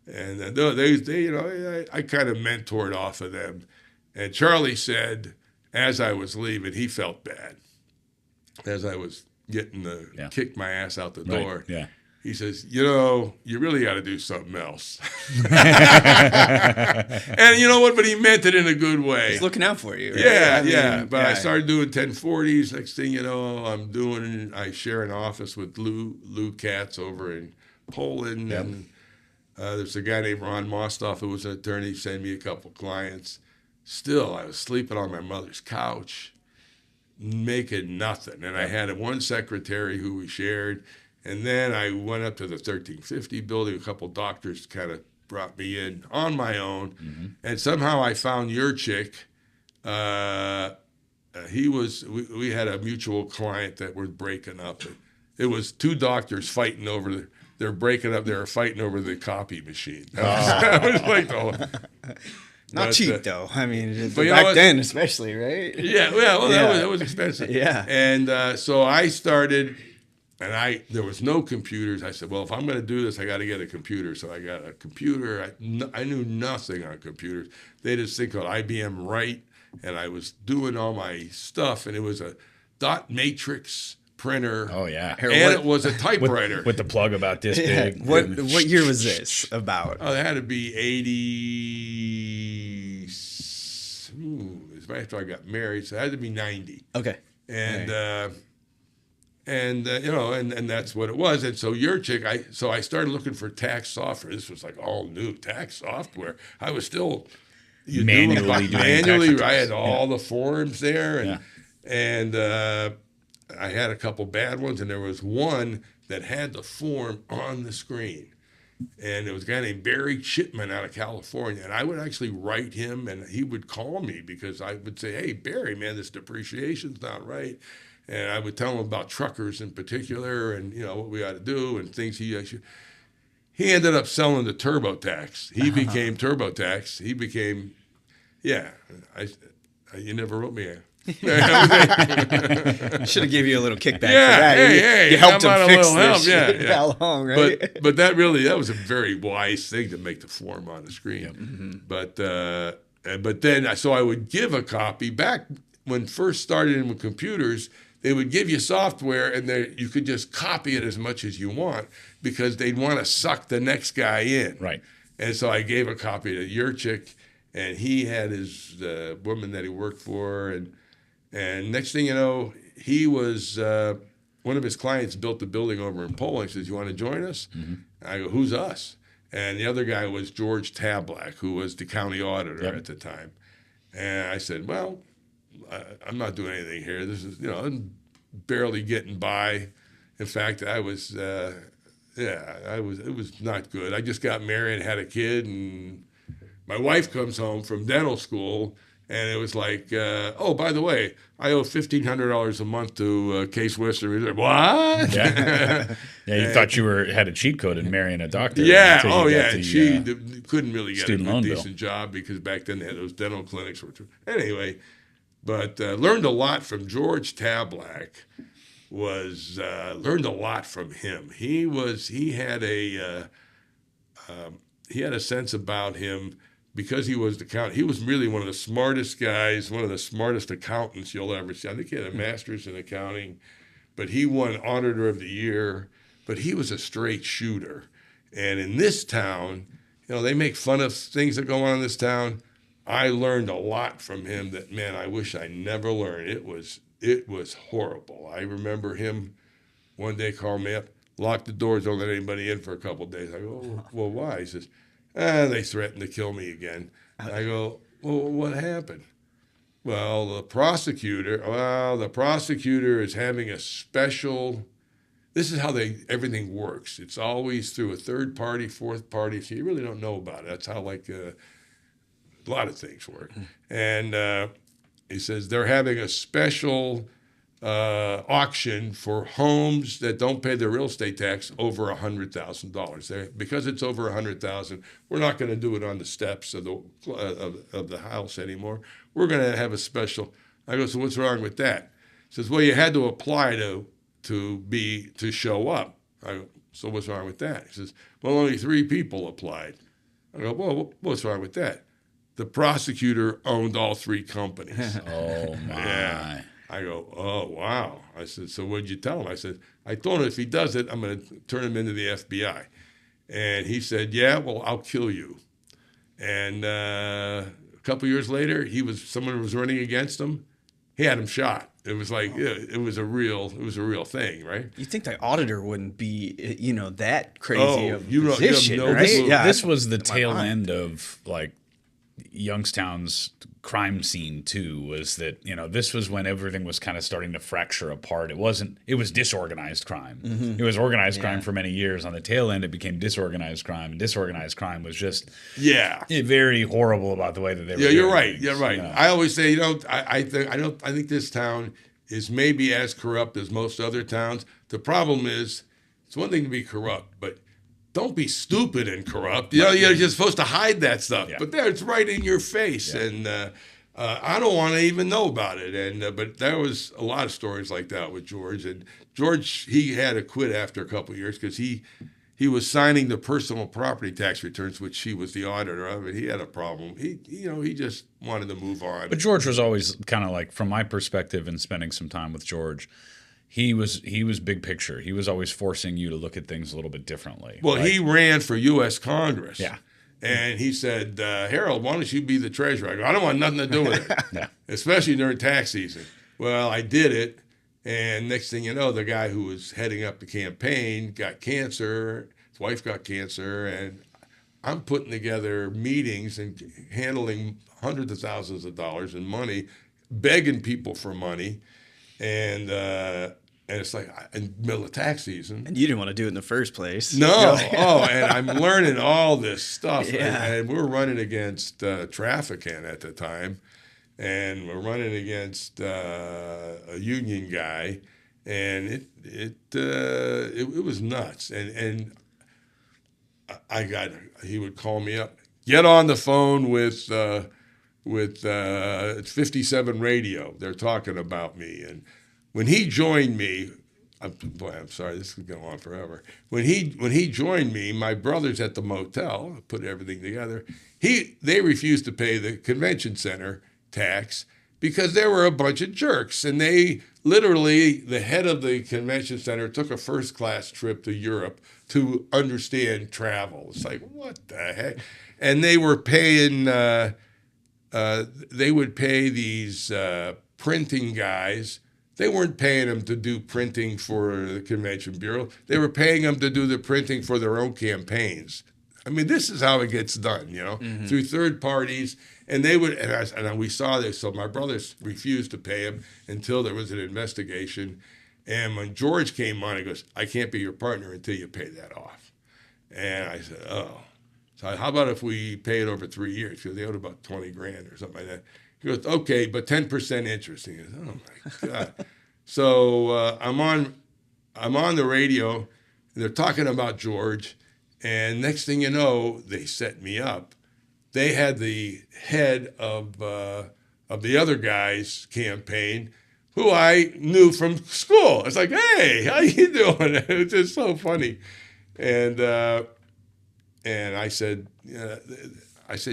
And they you know, I kind of mentored off of them. And Charlie said, as I was leaving, he felt bad. As I was getting kick my ass out the door. Yeah. He says, you know, you really got to do something else. And you know what? But he meant it in a good way. He's looking out for you. Right? Yeah. But I started doing 1040s. Next thing you know, I share an office with Lou Katz over in Poland. And there's a guy named Ron Mostoff who was an attorney, sent me a couple clients. Still, I was sleeping on my mother's couch, making nothing. And I had one secretary who we shared. And then I went up to the 1350 building. A couple doctors kind of brought me in on my own. Mm-hmm. And somehow I found Yurchik. We had a mutual client that were breaking up. It was two doctors fighting over they're breaking up. They were fighting over the copy machine. That was like the whole... Not cheap, though. I mean, back then especially, right? Yeah, well, that was expensive. Yeah. And so I started... And there was no computers. I said, well, if I'm going to do this, I got to get a computer. So I got a computer. I knew nothing on computers. They had this thing called IBM Write, and I was doing all my stuff, and it was a dot matrix printer. Oh, yeah. And it was a typewriter. With the plug about this big. What year was this about? Oh, it had to be 80. It was right after I got married, so it had to be 90. Okay. And... Right. And that's what it was. And so Yurchik, so I started looking for tax software. This was like all new tax software. I was still manually doing I had all the forms there, and I had a couple bad ones, and there was one that had the form on the screen. And it was a guy named Barry Chipman out of California. And I would actually write him, and he would call me because I would say, hey, Barry, man, this depreciation's not right. And I would tell him about truckers in particular and, you know, what we ought to do and things he ended up selling the TurboTax. He became TurboTax. He became, you never wrote me a... Should have gave you a little kickback for that. Hey, you helped him fix this. Yeah. How long, right? But that was a very wise thing to make the form on the screen. Yep. Mm-hmm. But then, so I would give a copy back when first started in with computers. They would give you software, and you could just copy it as much as you want because they'd want to suck the next guy in. Right. And so I gave a copy to Yurchik, and he had his woman that he worked for, and next thing you know, he was one of his clients built a building over in Poland. He says, "You want to join us?" Mm-hmm. I go, "Who's us?" And the other guy was George Tablak, who was the county auditor at the time. And I said, "Well, I'm not doing anything here. This is, I'm barely getting by. In fact, it was not good. I just got married, had a kid, and my wife comes home from dental school, and it was like, oh, by the way, I owe $1,500 a month to Case Western Reserve. What? Yeah, you thought you had a cheat code in marrying a doctor. Yeah, she couldn't really get a decent job because back then they had those dental clinics. Anyway. But learned a lot from George Tablak. Learned a lot from him. He had a sense about him because he was the accountant. He was really one of the smartest guys, one of the smartest accountants you'll ever see. I think he had a master's in accounting, but he won Auditor of the Year. But he was a straight shooter. And in this town, they make fun of things that go on in this town. I learned a lot from him that, man, I wish I never learned. It was horrible. I remember him one day called me up, locked the doors, don't let anybody in for a couple of days. I go, oh, well, why? He says, They threatened to kill me again. I go, well, what happened? Well, the prosecutor is having a special. This is how everything works. It's always through a third party, fourth party, so you really don't know about it. That's how a lot of things work. And he says they're having a special auction for homes that don't pay their real estate tax over $100,000. Because it's over $100,000, we're not going to do it on the steps of the house anymore. We're going to have a special. I go, so what's wrong with that? He says, well, you had to apply to show up. I go, so what's wrong with that? He says, well, only 3 people applied. I go, well, what's wrong with that? The prosecutor owned all 3 companies. Oh, my. Yeah. I go, oh, wow. I said, so what did you tell him? I said, I told him if he does it, I'm going to turn him into the FBI. And he said, yeah, well, I'll kill you. And a couple years later, someone was running against him. He had him shot. It was like, it was a real thing, right? You think the auditor wouldn't be, that crazy of a position, you have no right? clue. Yeah, This was the tail end of like Youngstown's crime scene too. Was that this was when everything was kind of starting to fracture apart. It was disorganized crime. It was organized crime for many years. On the tail end, it became disorganized crime, and disorganized crime was just very horrible about the way that they were. Yeah, doing you're right. things, You're right. I always say, I think this town is maybe as corrupt as most other towns. The problem is, it's one thing to be corrupt, but don't be stupid and corrupt. You're just supposed to hide that stuff. Yeah. But there, it's right in your face. Yeah. And I don't want to even know about it. And but there was a lot of stories like that with George. And George, he had to quit after a couple of years because he was signing the personal property tax returns, which he was the auditor of, and he had a problem. He just wanted to move on. But George was always kind of like, from my perspective and spending some time with George, he was big picture. He was always forcing you to look at things a little bit differently. Well, he ran for U.S. Congress. Yeah. And he said, Harold, why don't you be the treasurer? I go, I don't want nothing to do with it, Yeah. Especially during tax season. Well, I did it, and next thing you know, the guy who was heading up the campaign got cancer. His wife got cancer, and I'm putting together meetings and handling hundreds of thousands of dollars in money, begging people for money. And it's like in the middle of tax season. And you didn't want to do it in the first place. No. And I'm learning all this stuff. Yeah. And we're running against trafficking at the time. And we're running against a union guy. And it was nuts. And he would call me up, get on the phone with 57 Radio. They're talking about me. And when he joined me, I'm sorry, this could go on forever. When he joined me, my brothers at the motel put everything together. They refused to pay the convention center tax because there were a bunch of jerks. And they literally, the head of the convention center took a first-class trip to Europe to understand travel. It's like, what the heck? And they were paying, they would pay these printing guys. They weren't paying them to do printing for the Convention Bureau. They were paying them to do the printing for their own campaigns. I mean, this is how it gets done, through third parties. And they would, and we saw this. So my brothers refused to pay him until there was an investigation. And when George came on, he goes, I can't be your partner until you pay that off. And I said, oh. So how about if we pay it over 3 years? Because they owed about $20,000 or something like that. He goes, okay, but 10% interest. He goes, oh my God. So I'm on the radio, and they're talking about George, and next thing you know, they set me up. They had the head of the other guy's campaign, who I knew from school. It's like, hey, how you doing? It's just so funny, and I said,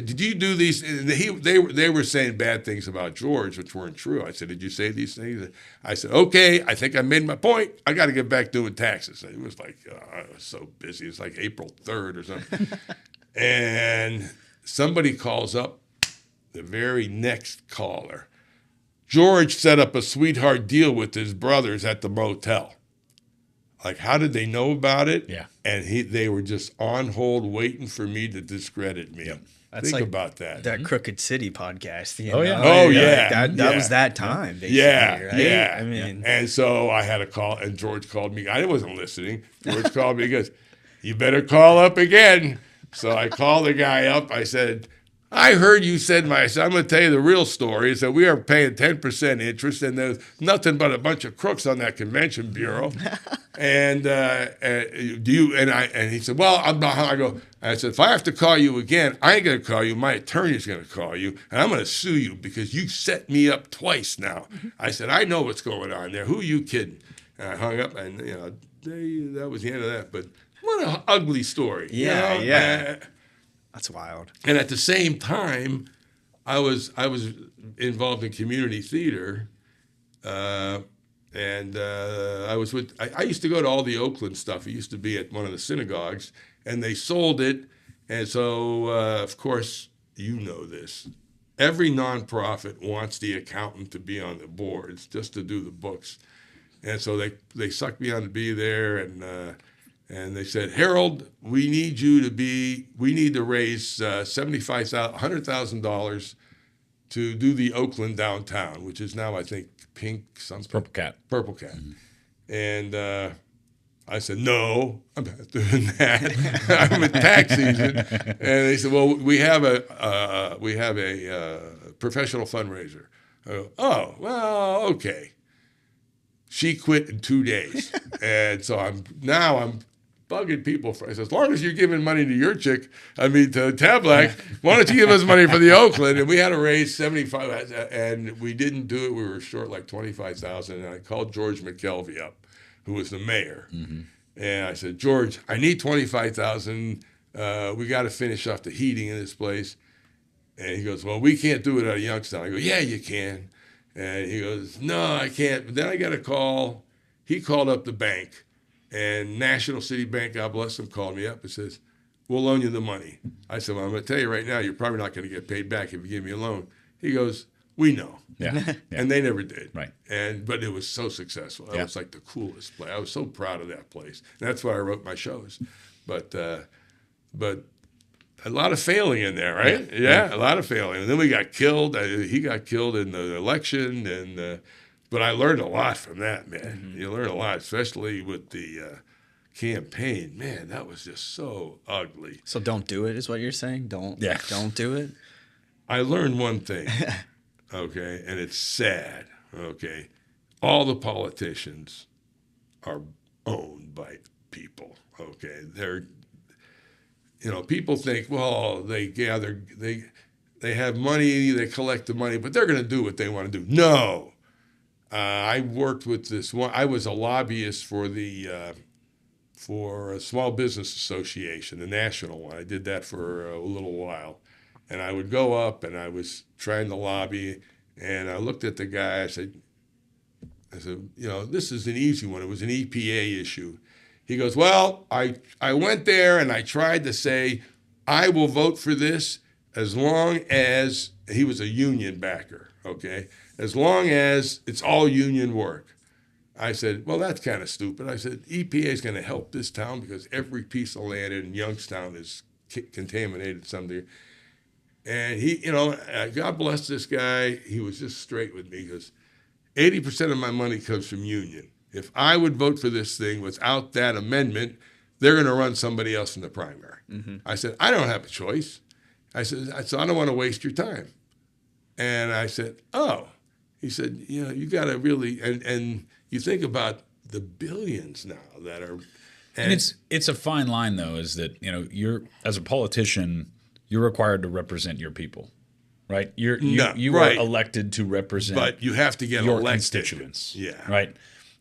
did you do these? They were saying bad things about George, which weren't true. I said, did you say these things? I said, okay, I think I made my point. I got to get back doing taxes. It was like, I was so busy. It's like April 3rd or something. And somebody calls up, the very next caller. George set up a sweetheart deal with his brothers at the motel. Like, how did they know about it? Yeah. And they were just on hold waiting for me to discredit me. Yep. That's Think like about that. That Crooked City podcast. You Oh, know? yeah. Oh, Like, yeah. That was that time, basically, Yeah, right? yeah. I mean, And so I had a call, and George called me. I wasn't listening. George called me. He goes, "You better call up again." So I called the guy up. I said, "I heard you said I'm going to tell you the real story. Is that we are paying 10% interest, and there's nothing but a bunch of crooks on that convention bureau." And do you? And he said, "Well, I'm not." I said, "If I have to call you again, I ain't going to call you. My attorney's going to call you, and I'm going to sue you because you set me up twice now." I said, "I know what's going on there. Who are you kidding?" And I hung up, and that was the end of that. But what an ugly story. Yeah, you know? yeah. That's wild. And at the same time, I was involved in community theater, and I was with. I used to go to all the Oakland stuff. It used to be at one of the synagogues, and they sold it. And so, of course, you know this. Every nonprofit wants the accountant to be on the boards just to do the books, and so they sucked me on to be there, and they said, "Harold, we need to raise $100,000 to do the Oakland downtown, which is now, I think, Pink something. Purple Cat. Purple Cat." Mm-hmm. And I said, "No, I'm not doing that. I'm in tax season." And they said, "Well, we have a professional fundraiser." I go, "Oh, well, okay." She quit in 2 days, and so I'm bugging people for. I said, "As long as you're giving money to your chick, to Tablack, why don't you give us money for the Oakland?" And we had to raise 75, and we didn't do it. We were short like 25,000, and I called George McKelvey up, who was the mayor, and I said, "George, I need 25,000. We got to finish off the heating in this place." And he goes, "Well, we can't do it out of Youngstown." I go, "Yeah, you can." And he goes, "No, I can't." But then I got a call. He called up the bank. And National City Bank, God bless them, called me up and says, "We'll loan you the money." I said, "Well, I'm going to tell you right now, you're probably not going to get paid back if you give me a loan." He goes, "We know." Yeah. And they never did. Right. But it was so successful. It was like the coolest place. I was so proud of that place. And that's why I wrote my shows. But a lot of failing in there, right? Yeah, a lot of failing. And then we got killed. He got killed in the election, but I learned a lot from that, man. Mm-hmm. You learn a lot, especially with the campaign. Man, that was just so ugly. So don't do it is what you're saying? Don't do it? I learned one thing, okay, and it's sad, okay. All the politicians are owned by people, okay. People think, well, they have money, they collect the money, but they're going to do what they want to do. No. I worked with this one. I was a lobbyist for a Small Business Association, the national one. I did that for a little while. And I would go up and I was trying to lobby, and I looked at the guy. I said, "This is an easy one. It was an EPA issue." He goes, "Well, I went there and I tried to say, I will vote for this as long as," he was a union backer, okay, "as long as it's all union work." I said, "Well, that's kind of stupid." I said, "EPA is going to help this town because every piece of land in Youngstown is contaminated someday." And he, God bless this guy. He was just straight with me. He goes, 80% of my money comes from union. If I would vote for this thing without that amendment, they're going to run somebody else in the primary. Mm-hmm. I said, "I don't have a choice." I said, "So I don't want to waste your time." And I said, "Oh." He said, "You got to really," and you think about the billions now that are. And it's a fine line, though, is that, you're, as a politician, you're required to represent your people, right? You right. are elected to represent, but you have to get your elected. Constituents. Yeah. Right.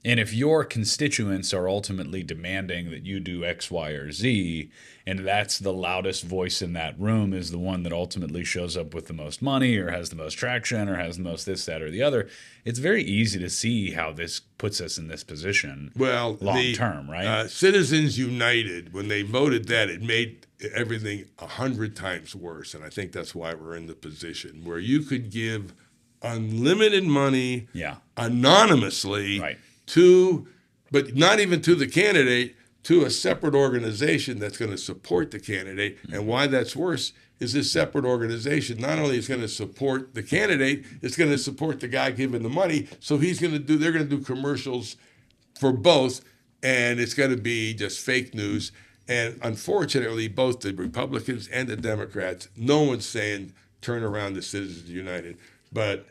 And if your constituents are ultimately demanding that you do X, Y, or Z, and that's the loudest voice in that room is the one that ultimately shows up with the most money or has the most traction or has the most this, that, or the other, it's very easy to see how this puts us in this position long term, right? Citizens United, when they voted that, it made everything 100 times worse. And I think that's why we're in the position where you could give unlimited money anonymously to but not even to the candidate, to a separate organization that's going to support the candidate. And why that's worse is this separate organization not only is going to support the candidate, it's going to support the guy giving the money. So they're going to do commercials for both, and it's going to be just fake news. And unfortunately, both the Republicans and the Democrats, no one's saying turn around to Citizens United. But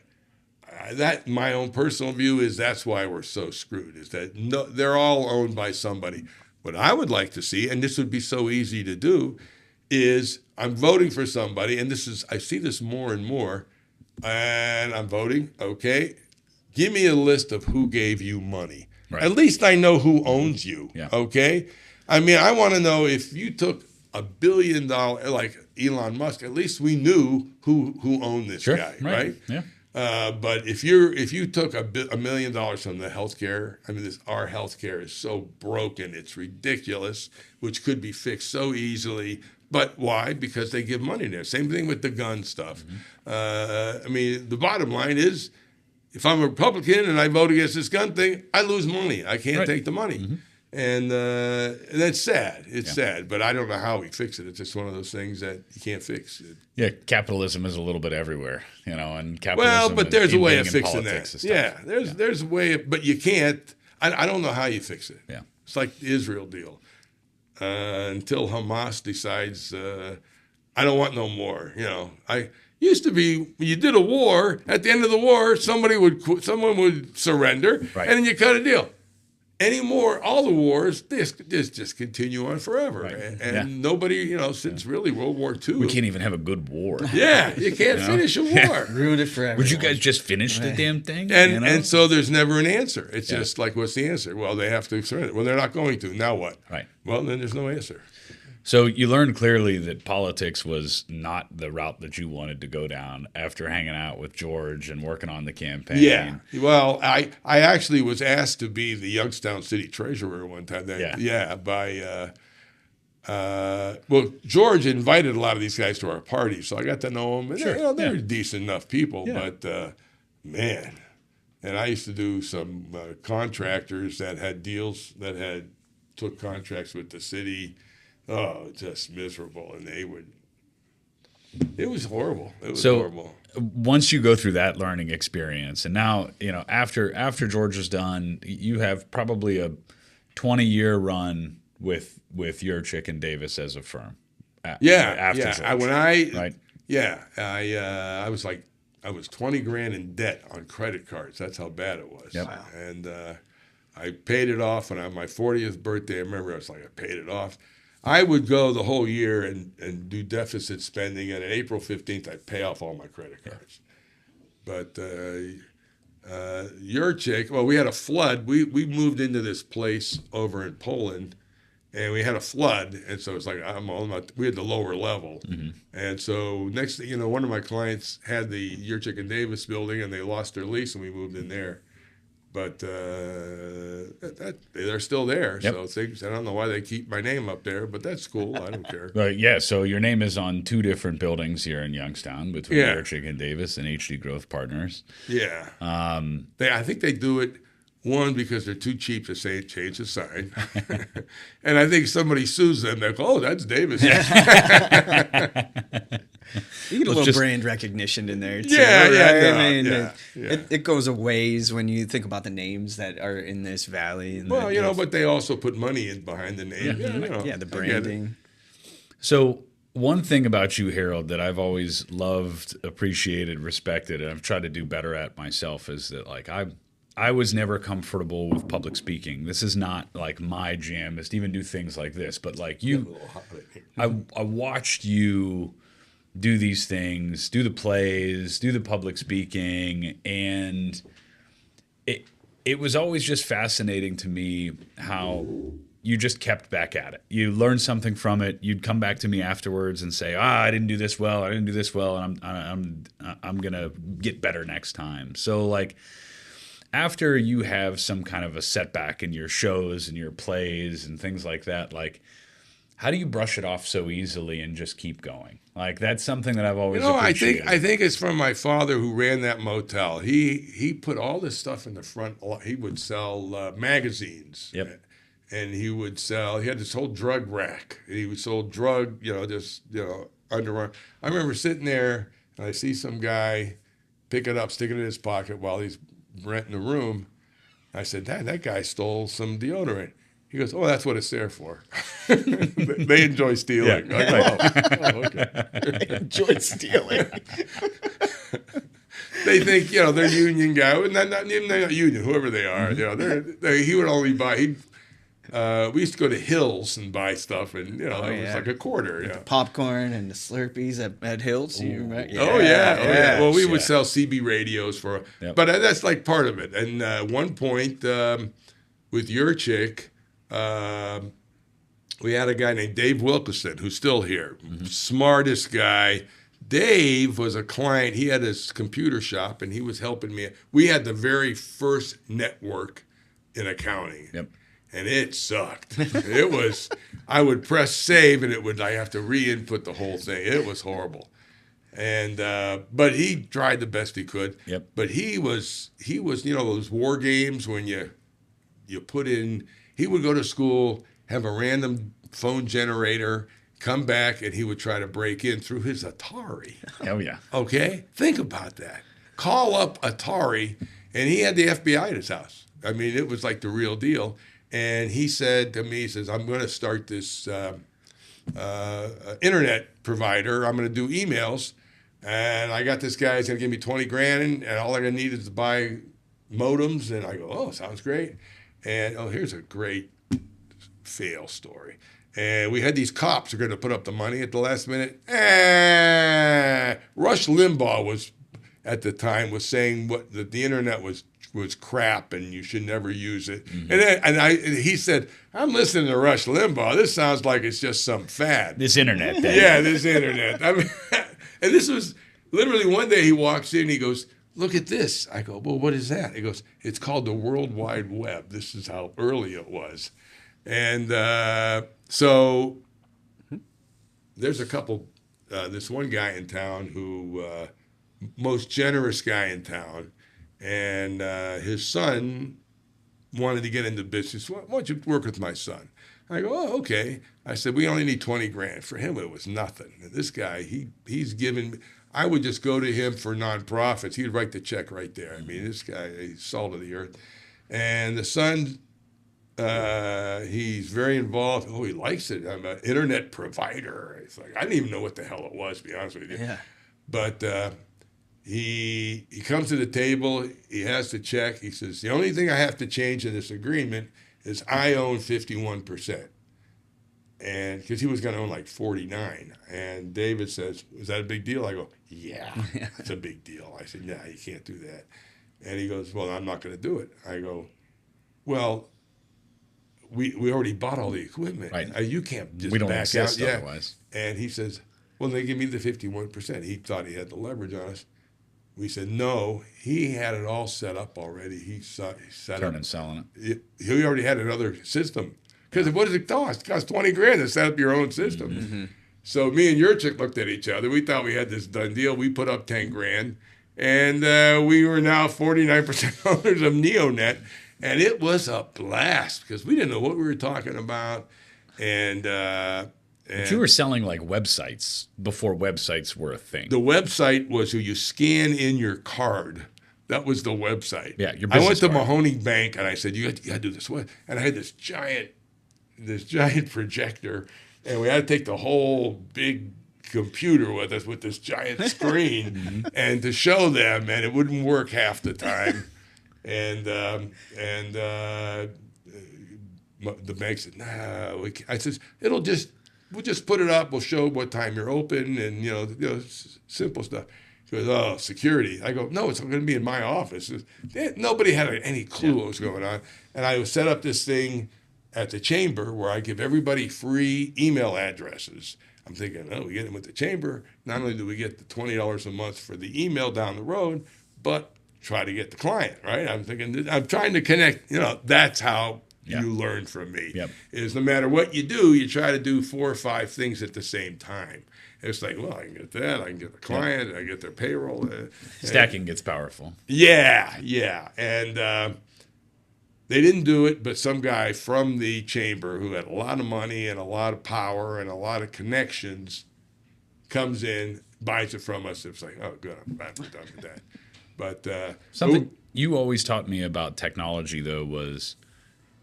that, my own personal view, is that's why we're so screwed, is that they're all owned by somebody. What I would like to see, and this would be so easy to do, is I'm voting for somebody, and I see this more and more, and I'm voting, okay, give me a list of who gave you money. Right. At least I know who owns you, okay? I mean, I want to know if you took $1 billion, like Elon Musk, at least we knew who owned this guy, right? Yeah. But if you took $1 million from the healthcare, I mean, our healthcare is so broken, it's ridiculous, which could be fixed so easily. But why? Because they give money there. Same thing with the gun stuff. I mean, the bottom line is, if I'm a Republican and I vote against this gun thing, I lose money. I can't take the money. And that's sad. It's sad, but I don't know how we fix it. It's just one of those things that you can't fix. Yeah, capitalism is a little bit everywhere, and capitalism. Well, but there's a way of fixing that. Yeah, there's a way, but you can't. I don't know how you fix it. Yeah, it's like the Israel deal. Until Hamas decides, I don't want no more. I used to be, when you did a war, at the end of the war, someone would surrender, and then you cut a deal. Anymore, all the wars, this just continue on forever. Right. And nobody, since really World War II. We can't even have a good war. Yeah, you can't finish a war. Ruined it forever. Would you guys just finish the damn thing? And so there's never an answer. It's just like, what's the answer? Well, they have to surrender. Well, they're not going to. Now what? Right. Well, then there's no answer. So you learned clearly that politics was not the route that you wanted to go down after hanging out with George and working on the campaign. Yeah. Well, I actually was asked to be the Youngstown City Treasurer one time. Well, George invited a lot of these guys to our party, so I got to know them. And they're decent enough people, but man. And I used to do some contractors that had deals that took contracts with the city. Oh, just miserable. And it was horrible. It was horrible. Once you go through that learning experience, and now, after George is done, you have probably a 20-year run with Yurchik and Davis as a firm. After George. I was $20,000 in debt on credit cards. That's how bad it was. Yep. Wow. And I paid it off. And on my 40th birthday, I remember I paid it off. I would go the whole year and do deficit spending, and on April 15th, I'd pay off all my credit cards. But Yurchik, well, we had a flood. We moved into this place over in Poland, and we had a flood, and so it's like we had the lower level. Mm-hmm. And so next thing one of my clients had the Yurchik and Davis building, and they lost their lease, and we moved in there. But they're still there. Yep. So I don't know why they keep my name up there, but that's cool. I don't care. So your name is on 2 different buildings here in Youngstown between Yurchik and Davis and HD Growth Partners. Yeah. I think they do it, one, because they're too cheap to change the sign. And I think somebody sues them. They're like, oh, that's Davis. You get a little brand recognition in there, too. It goes a ways when you think about the names that are in this valley. And but they also put money in behind the name. The branding. So one thing about you, Harold, that I've always loved, appreciated, respected, and I've tried to do better at myself is that, I was never comfortable with public speaking. This is not my jam is to even do things like this. But I watched you do these things, do the plays, do the public speaking, and it was always just fascinating to me how you just kept back at it. You learned something from it. You'd come back to me afterwards and say, I didn't do this well, and I'm gonna get better next time. So after you have some kind of a setback in your shows and your plays and things like that, How do you brush it off so easily and just keep going? Like, that's something that I've always I appreciated. think it's from my father who ran that motel. He put all this stuff in the front. He would sell magazines. Yep. And he had this whole drug rack. He would sold drug, underwear. I remember sitting there and I see some guy pick it up, stick it in his pocket while he's renting a room. I said, Dad, that guy stole some deodorant. He goes, oh, that's what it's there for. They enjoy stealing. Yeah. I go, okay. I enjoy stealing. They think, they're union guy. Not union, whoever they are. He would only buy. We used to go to Hills and buy stuff, and it was like a quarter. The popcorn and the Slurpees at Hills. You remember? Oh yeah. Well, we would sell CB radios but that's like part of it. And one point with your chick, we had a guy named Dave Wilkerson who's still here, smartest guy. Dave was a client. He had his computer shop, and he was helping me. We had the very first network in accounting. Yep. And it sucked. It was, I would press save and I have to re-input the whole thing. It was horrible. And, but he tried the best he could. Yep. But he was, those war games when you put in, he would go to school, have a random phone generator, come back, and he would try to break in through his Atari. Oh, yeah. Okay? Think about that. Call up Atari, and he had the FBI at his house. I mean, it was like the real deal. And he said to me, he says, I'm going to start this internet provider. I'm going to do emails. And I got this guy, he's going to give me $20,000, and all I'm going to need is to buy modems. And I go, oh, sounds great. And, here's a great fail story. And we had these cops who were going to put up the money at the last minute. Rush Limbaugh at the time was saying that the internet was crap and you should never use it. Mm-hmm. He said, I'm listening to Rush Limbaugh. This sounds like it's just some fad. This internet thing. Yeah, this internet. I mean, and this was literally one day he walks in, he goes, look at this. I go, well, what is that? He goes, it's called the World Wide Web. This is how early it was. And so there's a couple, this one guy in town who, most generous guy in town, and his son wanted to get into business. Why don't you work with my son? I go, oh, okay. I said, we only need $20,000. For him, it was nothing. And this guy, he's given. I would just go to him for nonprofits. He'd write the check right there. I mean, this guy, he's salt of the earth. And the son, he's very involved. Oh, he likes it. I'm an internet provider. It's like I didn't even know what the hell it was, to be honest with you. Yeah. But he comes to the table, he has the check, he says, the only thing I have to change in this agreement is I own 51%. And because he was going to own like 49. And David says, is that a big deal? I go, yeah, it's a big deal. I said, nah, you can't do that. And he goes, well, I'm not going to do it. I go, well, we already bought all the equipment. Right. You can't just we don't back exist out. otherwise. And he says, well, they give me the 51%. He thought he had the leverage on us. We said, no, he had it all set up already. He set Turn up. and selling it. He already had another system. Because what does it cost? It costs $20,000 to set up your own system. Mm-hmm. So me and your chick looked at each other. We thought we had this done deal. We put up $10,000. And we were now 49% owners of NeoNet. And it was a blast because we didn't know what we were talking about. And But you were selling like websites before websites were a thing. the website was where you scan in your card. That was the website. Yeah, your I went business to card. Mahoney Bank and I said, you got to do this. And I had this giant projector, and we had to take the whole big computer with us with this giant screen and to show them, and it wouldn't work half the time. And the bank said, nah. I said, we'll just put it up. We'll show what time you're open and, simple stuff. He goes, oh, security. I go, no, it's going to be in my office. Nobody had any clue what was going on. And I set up this thing at the chamber where I give everybody free email addresses. I'm thinking, oh, we get them with the chamber. Not only do we get the $20 a month for the email down the road, but try to get the client, right? I'm thinking, I'm trying to connect. That's how Yeah. you learn from me. Yep. Is no matter what you do, you try to do 4 or 5 things at the same time. It's like, well, I can get that, I can get the client, I get their payroll. Stacking gets powerful. Yeah. And they didn't do it, but some guy from the chamber who had a lot of money and a lot of power and a lot of connections comes in, buys it from us. It's like, oh, good, I'm glad we're done with that. But something you always taught me about technology, though, was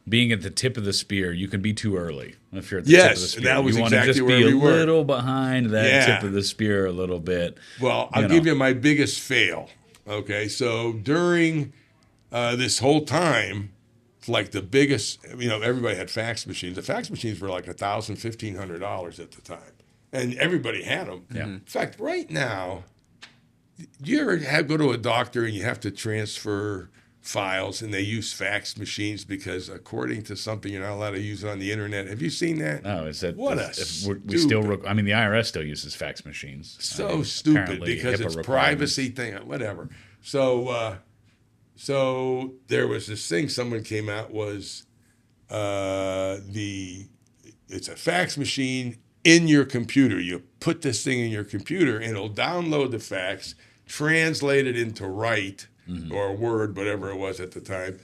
being at the tip of the spear. You can be too early if you're at the tip of the spear. That was you exactly want to just where be we a were. little behind that tip of the spear a little bit. Well, I'll give you my biggest fail. Okay, so during this whole time, like the biggest, everybody had fax machines. The fax machines were like $1,000, $1,500 at the time, and everybody had them. Yeah. In fact, right now, do you ever go to a doctor and you have to transfer files and they use fax machines because according to something you're not allowed to use on the internet? Have you seen that? No, is that what we still? The IRS still uses fax machines. So stupid because it's privacy thing, whatever. So there was this thing someone came out was it's a fax machine in your computer. You put this thing in your computer and it'll download the fax, translate it into Write or Word, whatever it was at the time.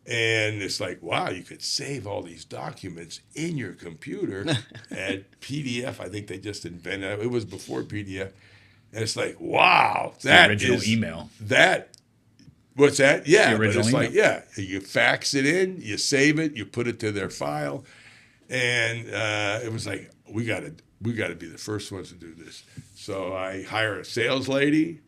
And it's like, wow, you could save all these documents in your computer at PDF. I think they just invented it. It was before PDF. And it's like, wow, that the original is email. What's that? Yeah, but it's like, you fax it in, you save it, you put it to their file, and it was like, we got to be the first ones to do this. So I hire a sales lady,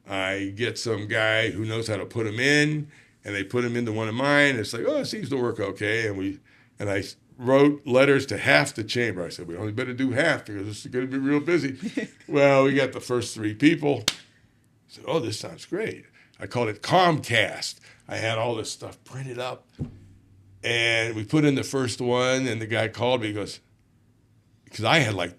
I get some guy who knows how to put them in, and they put them into one of mine. It's like, oh, it seems to work okay, and I wrote letters to half the chamber. I said, we only better do half because this is going to be real busy. Well, we got the first 3 people. I said, oh, this sounds great. I called it Comcast. I had all this stuff printed up, and we put in the first one, and the guy called me. He goes, because I had like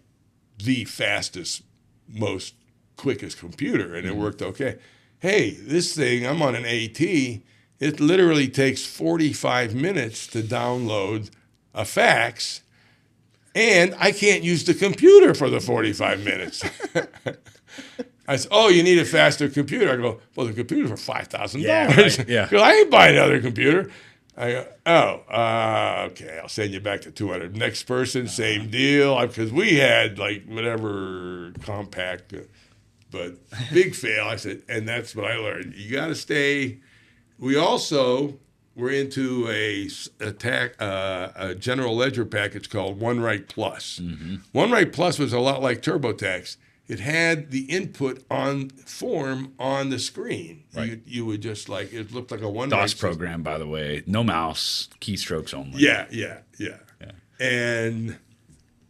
the fastest, most quickest computer, and it worked okay. Hey, this thing, I'm on an AT. It literally takes 45 minutes to download a fax, and I can't use the computer for the 45 minutes. I said, oh, you need a faster computer. I go, well, the computer's for $5,000. Yeah, right, yeah. Because I ain't buying another computer. I go, okay, I'll send you back to 200. Next person, same deal. Because we had like whatever compact, but big fail. I said, and that's what I learned. You got to stay. We also were into a general ledger package called OneWrite Plus. Mm-hmm. OneWrite Plus was a lot like TurboTax. It had the input on form on the screen. Right. You would just it looked like a OneWrite DOS program, by the way. No mouse, keystrokes only. Yeah. And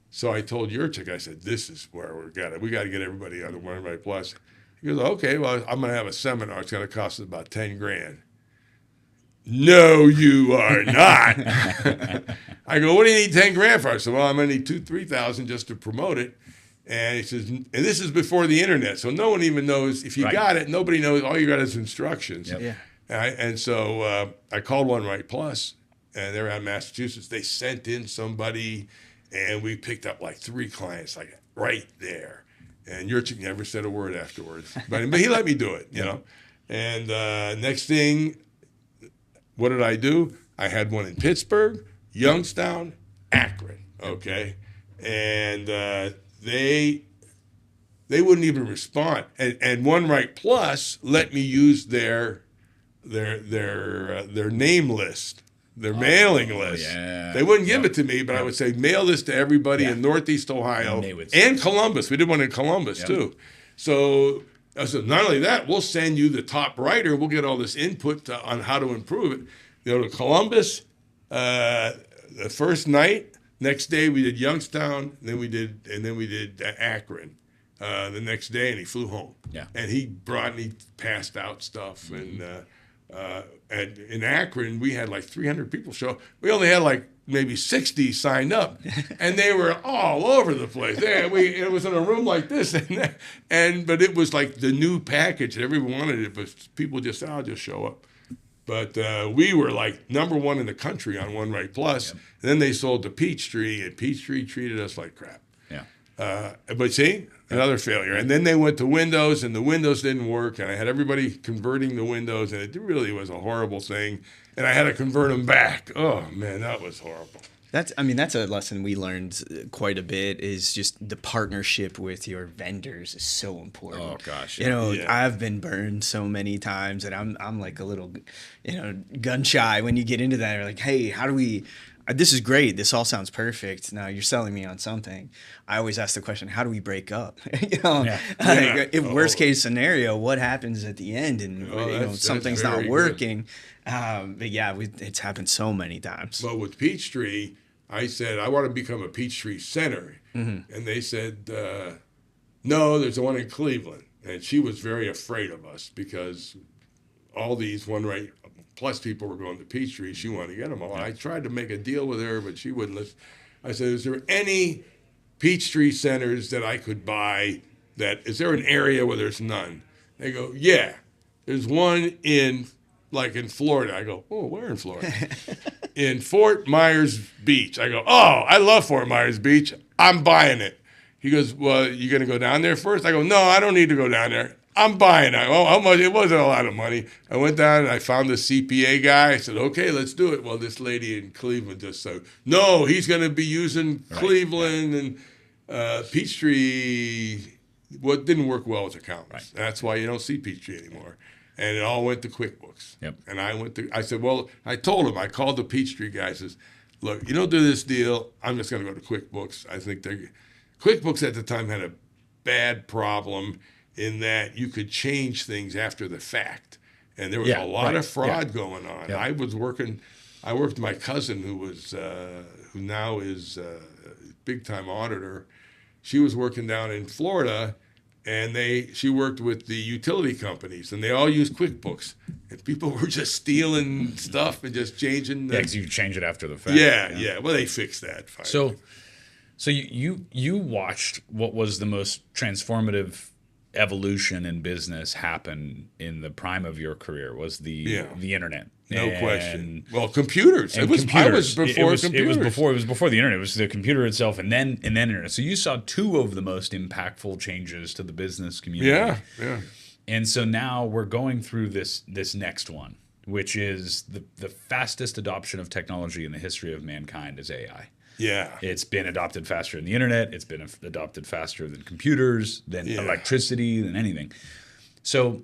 so I told Yurchik, I said, this is where we got to get everybody on the OneWrite Plus. He goes, okay, well, I'm going to have a seminar. It's going to cost us about $10,000. No, you are not. I go, what do you need $10,000 for? I said, well, I'm going to need $2,000-$3,000 just to promote it. And he says, and this is before the internet, so no one even knows if you got it. Nobody knows. All you got is instructions. Yep. Yeah. And so I called OneWrite Plus, and they were out of Massachusetts. They sent in somebody, and we picked up like 3 clients, like right there. And Yurchik never said a word afterwards, but he let me do it, you know. And next thing, what did I do? I had one in Pittsburgh, Youngstown, Akron. Okay, and they wouldn't even respond. And OneWrite Plus let me use their name list, their mailing list. Yeah. They wouldn't give it to me, but I would say mail this to everybody in Northeast Ohio and Columbus. We did one in Columbus too. So I said, not only that, we'll send you the top writer. We'll get all this input on how to improve it. To Columbus, the first night. Next day we did Youngstown, then we did Akron the next day, and he flew home. Yeah. And he passed out stuff, and in Akron we had like 300 people show. We only had like maybe 60 signed up, and they were all over the place. It was in a room like this, but it was like the new package. Everyone wanted it, but people just, I'll just show up. But we were like #1 in the country on One Right Plus. And then they sold to Peachtree, and Peachtree treated us like crap. Yeah. But see, another failure. And then they went to Windows, and the Windows didn't work. And I had everybody converting the Windows, and it really was a horrible thing. And I had to convert them back. Oh, man, that was horrible. That's a lesson we learned quite a bit, is just the partnership with your vendors is so important. Oh gosh. You know, Yeah. I've been burned so many times, and I'm like a little, gun shy when you get into that. You're like, hey, how do we? This is great. This all sounds perfect. Now you're selling me on something. I always ask the question, how do we break up? If worst case scenario, what happens at the end? And something's not working. But yeah, it's happened so many times. But with Peachtree, I said, I want to become a Peachtree Center. Mm-hmm. And they said, no, there's the one in Cleveland. And she was very afraid of us because all these One Right Plus people were going to Peachtree. She wanted to get them all. I tried to make a deal with her, but she wouldn't listen. I said, is there any Peachtree Centers that I could buy? Is there an area where there's none? They go, yeah, there's one in Florida. I go, oh, where in Florida? In Fort Myers Beach. I go, oh, I love Fort Myers Beach. I'm buying it. He goes, well, you going to go down there first? I go, no, I don't need to go down there. I'm buying it. Oh, how much? It wasn't a lot of money. I went down and I found the CPA guy. I said, okay, let's do it. Well, this lady in Cleveland just said, no, he's going to be using Cleveland and Peachtree. Well, it didn't work well with accountants. Right. That's why you don't see Peachtree anymore. And it all went to QuickBooks. Yep. And I said, well, I told him, I called the Peachtree guy. I says, look, you don't do this deal, I'm just going to go to QuickBooks. I think QuickBooks at the time had a bad problem in that you could change things after the fact. And there was a lot of fraud going on. Yeah. I worked with my cousin who now is a big-time auditor. She was working down in Florida, and she worked with the utility companies, and they all used QuickBooks. And people were just stealing stuff and just changing. Yeah, because you change it after the fact. Yeah. Well, they fixed that finally. So you watched what was the most transformative evolution in business happen in the prime of your career was the internet. No question. Well, computers. It was before computers. It was before the internet. It was the computer itself, and then internet. So you saw two of the most impactful changes to the business community. Yeah. And so now we're going through this next one, which is the fastest adoption of technology in the history of mankind is AI. Yeah. It's been adopted faster than the internet. It's been adopted faster than computers, than electricity, than anything. So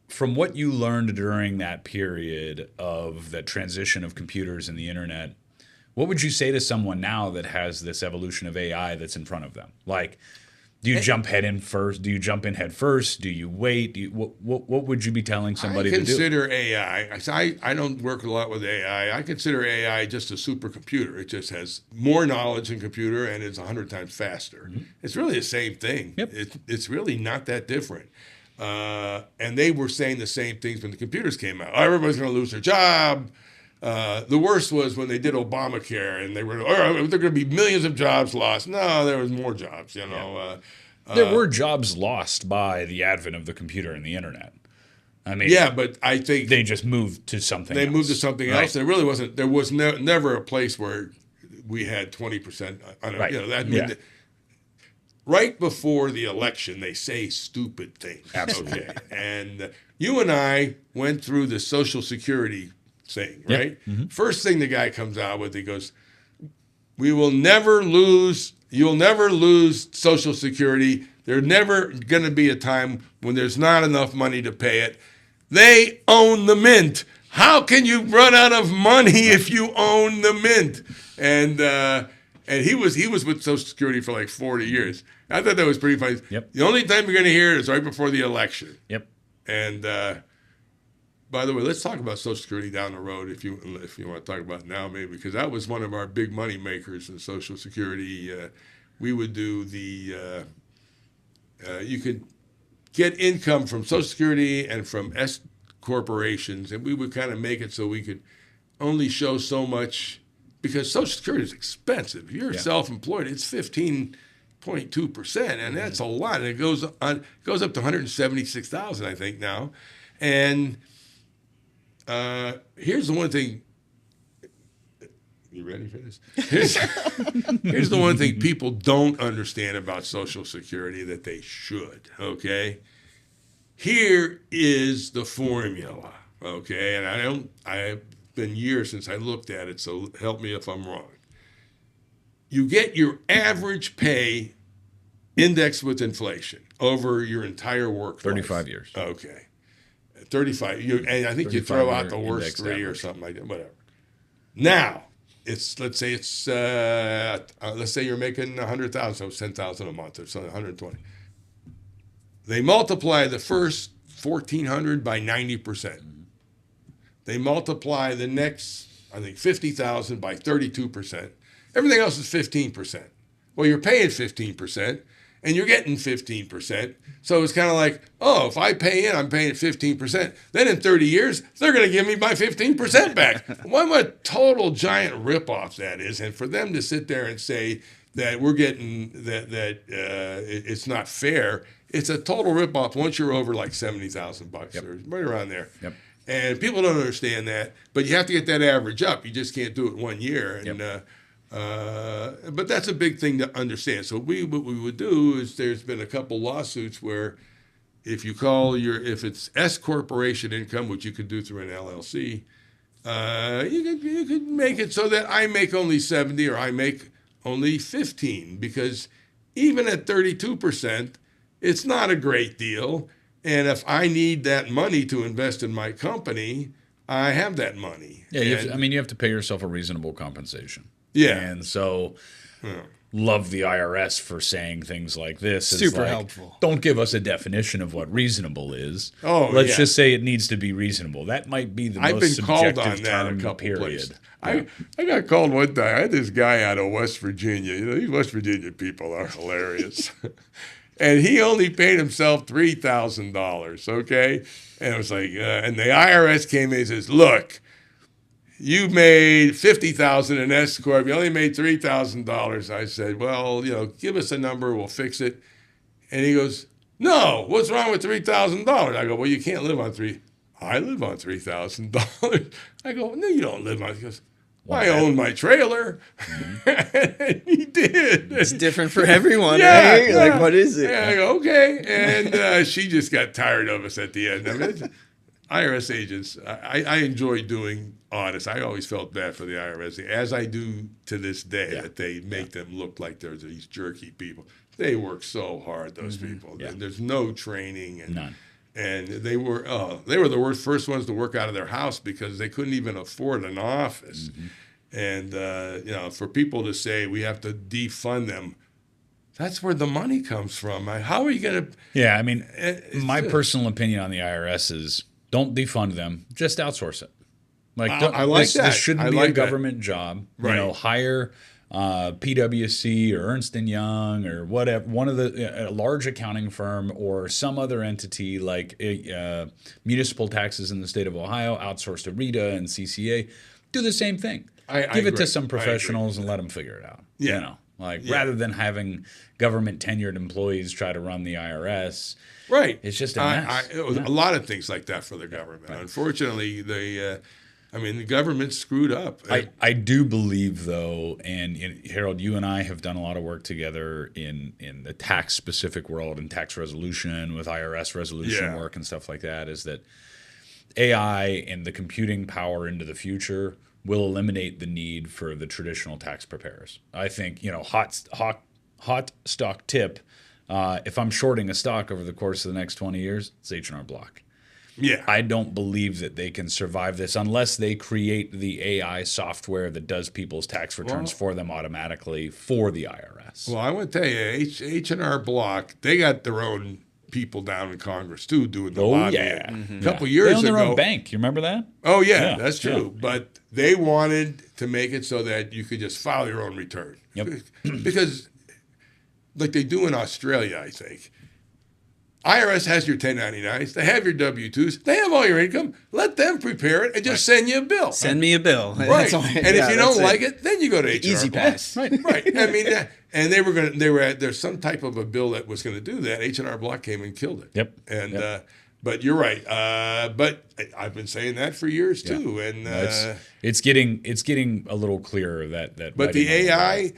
from what you learned during that period of that transition of computers and the internet, what would you say to someone now that has this evolution of AI that's in front of them? Like, do you jump in head first? Do you wait? What would you be telling somebody to do? I consider AI. I don't work a lot with AI. I consider AI just a supercomputer. It just has more knowledge than computer, and it's 100 times faster. Mm-hmm. It's really the same thing. Yep. It's really not that different. And they were saying the same things when the computers came out. Oh, everybody's going to lose their job. The worst was when they did Obamacare, and they were, there are going to be millions of jobs lost. No, there was more jobs, Yeah. There were jobs lost by the advent of the computer and the internet. I mean, but I think they just moved to something else. They moved to something else. There really wasn't. There was never a place where we had 20%. Right. Right before the election, they say stupid things. Absolutely. Okay. And you and I went through the Social Security thing, right? Yep. Mm-hmm. First thing the guy comes out with, he goes, you'll never lose Social Security. There's never going to be a time when there's not enough money to pay it. They own the mint. How can you run out of money if you own the mint? And he was with Social Security for like 40 years. I thought that was pretty funny. Yep. The only time you're going to hear it is right before the election. Yep. And by the way, let's talk about Social Security down the road if you want to talk about it now, maybe, because that was one of our big money makers in Social Security. We would do you could get income from Social Security and from S corporations, and we would kind of make it so we could only show so much, because Social Security is expensive. If you're self-employed, it's 15.2%, and that's a lot. And it goes up to $176,000, I think, now. And Here's the one thing. You ready for this? Here's the one thing people don't understand about Social Security that they should, okay? Here is the formula, okay? And I've been years since I looked at it, so help me if I'm wrong. You get your average pay indexed with inflation over your entire work life. 35 years. Okay. 35. And I think you throw out the worst three or something like that, whatever. Now, let's say you're making 100,000, so it's 10,000 a month or something, 120. They multiply the first 1,400 by 90%. They multiply the next, I think, 50,000 by 32%. Everything else is 15%. Well, you're paying 15%, and you're getting 15%. So it's kind of like, oh, if I pay in, I'm paying 15%. Then in 30 years, they're going to give me my 15% back. What a total giant ripoff that is. And for them to sit there and say that we're getting that it's not fair, it's a total ripoff once you're over like $70,000 or right around there. Yep. And people don't understand that, but you have to get that average up. You just can't do it 1 year. And but that's a big thing to understand. So what we would do is there's been a couple lawsuits where if it's S corporation income, which you could do through an LLC, you could make it so that I make only 70 or I make only 15, because even at 32%, it's not a great deal. And if I need that money to invest in my company, I have that money. Yeah, you have to pay yourself a reasonable compensation. Yeah. And so love the IRS for saying things like this. It's Super like, helpful. Don't give us a definition of what reasonable is. Oh, Let's just say it needs to be reasonable. That might be the I've most been called subjective on that term, a couple period. places. I got called one time. I had this guy out of West Virginia. You know, these West Virginia people are hilarious. And he only paid himself $3,000, okay? And it was like, and the IRS came in and says, look, you made $50,000 in S corp. You only made $3,000. I said, well, give us a number. We'll fix it. And he goes, no, what's wrong with $3,000? I go, well, you can't live on I live on $3,000. I go, no, you don't live on. He goes, well, I own my trailer. And he did. It's different for everyone, Yeah, right? yeah. Like, what is it? Yeah, I go, okay. And she just got tired of us at the end. I mean, IRS agents, I enjoy doing audits. I always felt bad for the IRS, as I do to this day, that they make them look like they're these jerky people. They work so hard, those people. Yeah. There's no training. And, None. And they were the first ones to work out of their house because they couldn't even afford an office. And, for people to say we have to defund them, that's where the money comes from. How are you going to? Yeah, I mean, my personal opinion on the IRS is don't defund them, just outsource it. Like, I like that. This shouldn't be a government job. Right. Hire PwC or Ernst & Young or whatever, one of a large accounting firm or some other entity like municipal taxes in the state of Ohio, outsource to RITA and CCA. Do the same thing. Give it to some professionals and let them figure it out. Yeah. Rather than having government tenured employees try to run the IRS. Right. It's just a mess. A lot of things like that for the government. Right. Unfortunately, the government screwed up. I do believe, though, and Harold, you and I have done a lot of work together in the tax-specific world and tax resolution with IRS resolution work and stuff like that, is that AI and the computing power into the future will eliminate the need for the traditional tax preparers. I think, hot stock tip, if I'm shorting a stock over the course of the next 20 years, it's H&R Block. Yeah. I don't believe that they can survive this unless they create the AI software that does people's tax returns for them automatically for the IRS. Well, I want to tell you, H&R Block, they got their own people down in Congress, too, doing the lobbying. Yeah. A couple years ago. They own their own bank. You remember that? Oh, yeah, that's true. Yeah. But they wanted to make it so that you could just file your own return. Yep. Because, like they do in Australia, I think, IRS has your 1099s. They have your W-2s. They have all your income. Let them prepare it and just send you a bill. Send me a bill. Right. And if you don't like it, then you go to HR. Easy pass. Right. I mean, and there's some type of a bill that was going to do that. H&R Block came and killed it. Yep. And But you're right. But I've been saying that for years too, and it's getting a little clearer that. But the AI,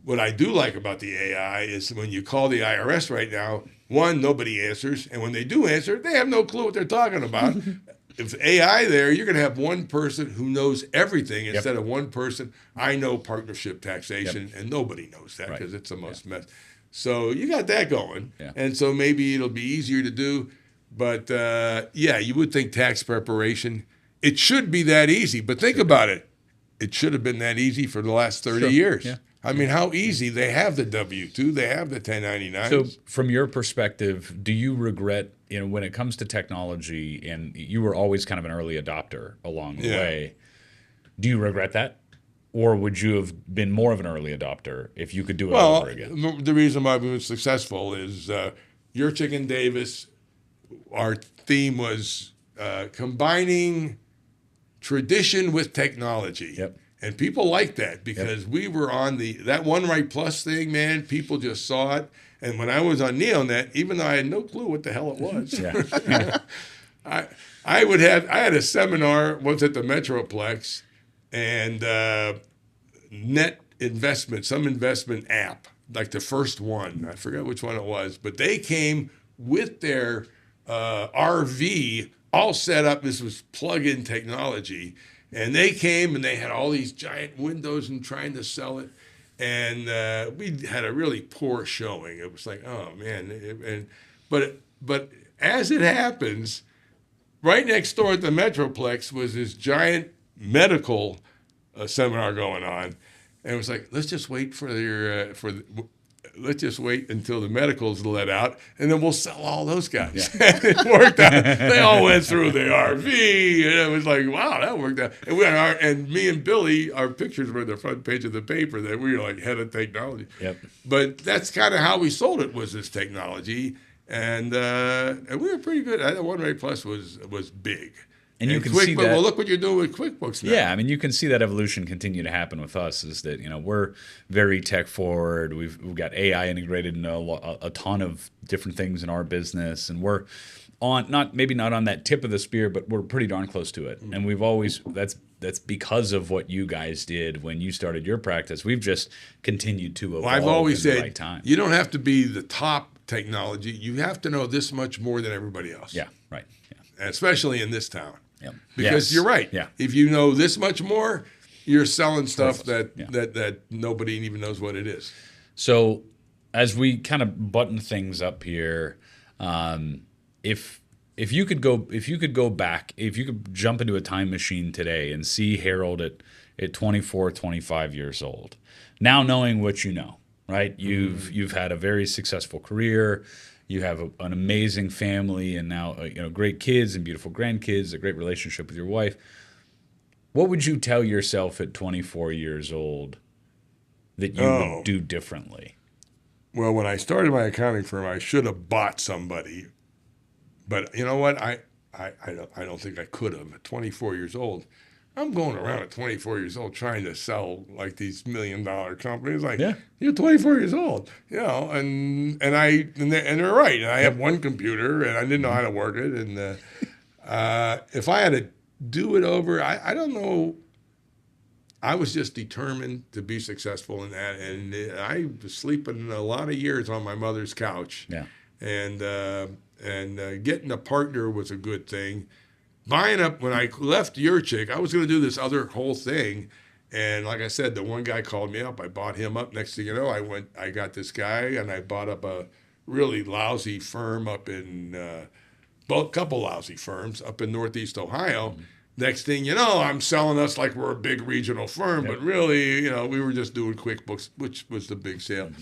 what I do like about the AI is when you call the IRS right now, one, nobody answers, and when they do answer, they have no clue what they're talking about. If AI there, you're going to have one person who knows everything instead of one person. I know partnership taxation, and nobody knows that because it's the most mess. So you got that going, and so maybe it'll be easier to do. But you would think tax preparation, it should be that easy. But think about it. It should have been that easy for the last 30 years. Yeah. I mean, how easy. They have the W-2, they have the 1099. So from your perspective, do you regret, when it comes to technology, and you were always kind of an early adopter along the way, do you regret that? Or would you have been more of an early adopter if you could do it over again? The reason why we were successful is your Chicken Davis, our theme was combining tradition with technology. Yep. And people liked that because we were on that One Right Plus thing, man. People just saw it. And when I was on NeoNet, even though I had no clue what the hell it was, I had a seminar once at the Metroplex, and net investment, some investment app, like the first one. I forgot which one it was, but they came with their RV all set up. This was plug-in technology. And they came and they had all these giant windows and trying to sell it. And we had a really poor showing. It was like, oh, man. But as it happens, right next door at the Metroplex was this giant medical seminar going on. And it was like, let's just wait let's just wait until the medical's let out, and then we'll sell all those guys. Yeah. It worked out. They all went through the RV, and it was like, wow, that worked out. And me and Billy, our pictures were on the front page of the paper that we were like head of technology. Yep. But that's kind of how we sold it, was this technology, and we were pretty good. I know One Right Plus was big. And you can see that. Well, look what you're doing with QuickBooks now. Yeah, I mean, you can see that evolution continue to happen with us. Is that we're very tech forward. We've got AI integrated in a ton of different things in our business, and we're maybe not on that tip of the spear, but we're pretty darn close to it. And we've always that's because of what you guys did when you started your practice. We've just continued to evolve. Well, I've always said, right time. You don't have to be the top technology. You have to know this much more than everybody else. Yeah, right. Yeah. Especially in this town. Yep. Because you're right. Yeah. If you know this much more, you're selling stuff that nobody even knows what it is. So as we kind of button things up here, if you could go back, if you could jump into a time machine today and see Harold at 24, 25 years old, now knowing what you know, right? You've had a very successful career. You have an amazing family, and now great kids and beautiful grandkids, a great relationship with your wife. What would you tell yourself at 24 years old that you would do differently? Well, when I started my accounting firm, I should have bought somebody, but you know what? I don't think I could have. At 24 years old, I'm going around at 24 years old trying to sell like these $1 million companies. Like, you're 24 years old, and they're right. And I have one computer, and I didn't know how to work it. And if I had to do it over, I don't know. I was just determined to be successful in that, and I was sleeping a lot of years on my mother's couch. Yeah, and getting a partner was a good thing. Buying up, when I left Your Chick, I was going to do this other whole thing. And like I said, the one guy called me up. I bought him up. Next thing you know, I got this guy, and I bought up a really lousy firm up in, a couple lousy firms up in Northeast Ohio. Mm-hmm. Next thing you know, I'm selling us like we're a big regional firm, but really, we were just doing QuickBooks, which was the big sale. Mm-hmm.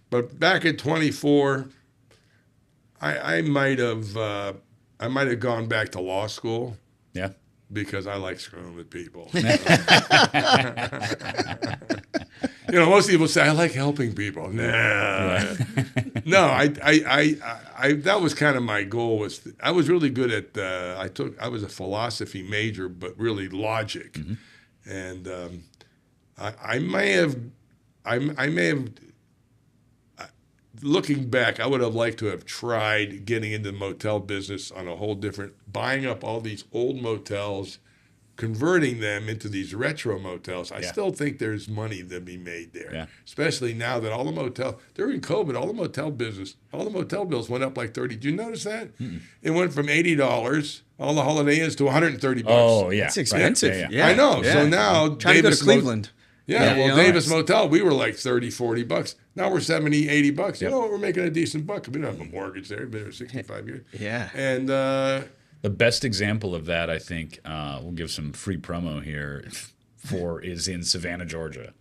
But back at 24, I might have gone back to law school. Yeah. Because I like screwing with people. Most people say I like helping people. Nah. No, I that was kind of my goal. I was really good at I was a philosophy major, but really logic. Mm-hmm. And I may have looking back, I would have liked to have tried getting into the motel business on a whole different, buying up all these old motels, converting them into these retro motels. I still think there's money to be made there, especially now that all the motel, during COVID, all the motel bills went up like 30. Did you notice that? It went from $80, all the Holiday Inns, to $130. Oh, yeah. It's expensive. Right. Yeah. I know. Yeah. So now Trying to go to Cleveland. Davis Motel, we were like $30-$40. Now we're $70-$80. You know what? We're making a decent buck. We don't have a mortgage there. We've been there 65 years. Yeah. And the best example of that, I think, we'll give some free promo here is in Savannah, Georgia.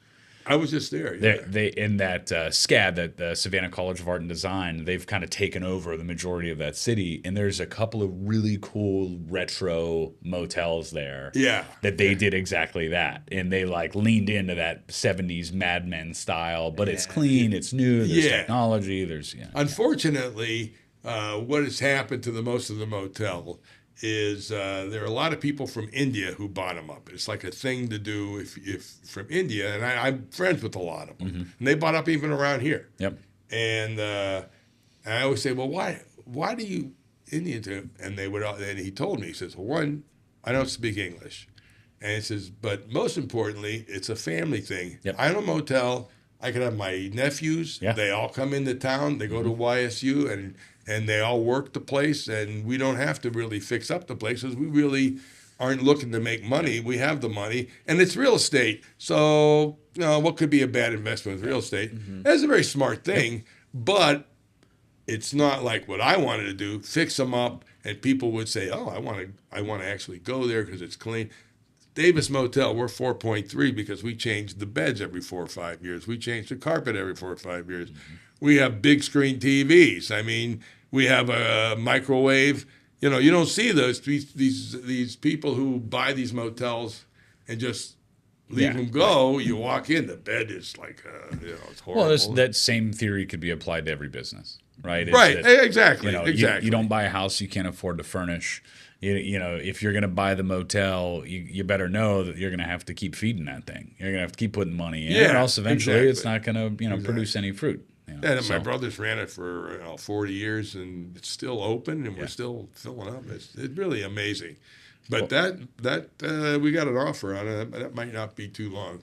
I was just there. They in that SCAD, that the Savannah College of Art and Design, they've kind of taken over the majority of that city, and there's a couple of really cool retro motels there. Yeah, that they did exactly that, and they like leaned into that '70s Mad Men style, but it's clean, it's new, there's technology, there's Unfortunately, what has happened to most of the motel is there are a lot of people from India who bought them up. It's like a thing to do if from India, and I'm friends with a lot of them, and they bought up even around here. Yep. And I always say, well, why do you Indians do? And he told me, he says, well, one, I don't speak English, and he says, but most importantly, it's a family thing. Yep. I own a motel. I can have my nephews. Yeah. They all come into town. They go to YSU and they all work the place, and we don't have to really fix up the place because we really aren't looking to make money. We have the money, and it's real estate. So, what could be a bad investment with real estate? That's a very smart thing, but it's not like what I wanted to do, fix them up, and people would say, oh, I want to actually go there because it's clean. Davis Motel, we're 4.3 because we change the beds every 4 or 5 years. We change the carpet every 4 or 5 years. We have big screen TVs. I mean, we have a microwave. You don't see these people who buy these motels and just leave them go. You walk in, the bed is like, it's horrible. Well, that same theory could be applied to every business, right? Exactly. You don't buy a house you can't afford to furnish. If you're going to buy the motel, you better know that you're going to have to keep feeding that thing. You're going to have to keep putting money in, or else eventually it's not going to produce any fruit. My brothers ran it for 40 years, and it's still open, and we're still filling up. It's really amazing. But we got an offer on it. That might not be too long.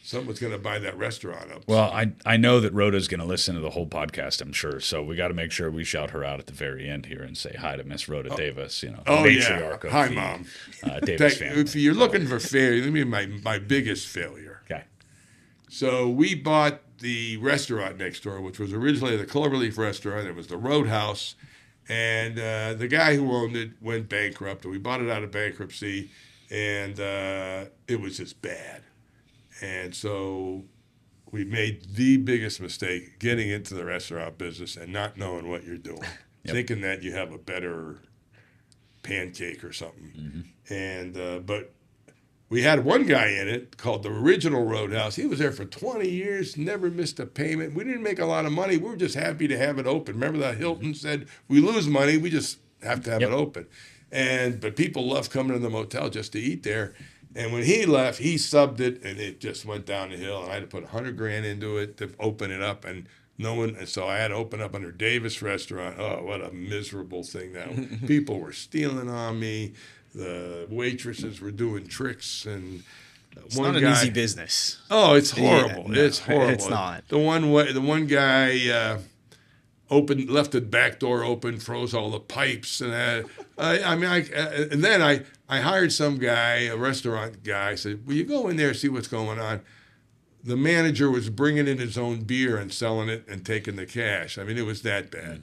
Someone's going to buy that restaurant up. Well, I know that Rhoda's going to listen to the whole podcast, I'm sure. So we got to make sure we shout her out at the very end here and say hi to Miss Rhoda Davis. Matriarch of hi, the, Mom. Davis family. If you're looking for failure, let me my biggest failure. Okay. So we bought the restaurant next door, which was originally the Cloverleaf restaurant. It was the Roadhouse, and the guy who owned it went bankrupt. And we bought it out of bankruptcy, and it was just bad. And so we made the biggest mistake getting into the restaurant business and not knowing what you're doing, thinking that you have a better pancake or something. And but we had one guy in it called the original Roadhouse. He was there for 20 years, never missed a payment. We didn't make a lot of money. We were just happy to have it open. Remember that Hilton said, we lose money, we just have to have it open. But people love coming to the motel just to eat there. And when he left, he subbed it, and it just went down the hill. And I had to put $100,000 into it to open it up, and so I had to open up under Davis Restaurant. Oh, what a miserable thing that was. People were stealing on me. The waitresses were doing tricks, and it's not an easy business. Oh, it's horrible. It's horrible. It's not. The one guy left the back door open, froze all the pipes, and then I hired some guy, a restaurant guy. Said, "Will you go in there and see what's going on?" The manager was bringing in his own beer and selling it and taking the cash. I mean, it was that bad.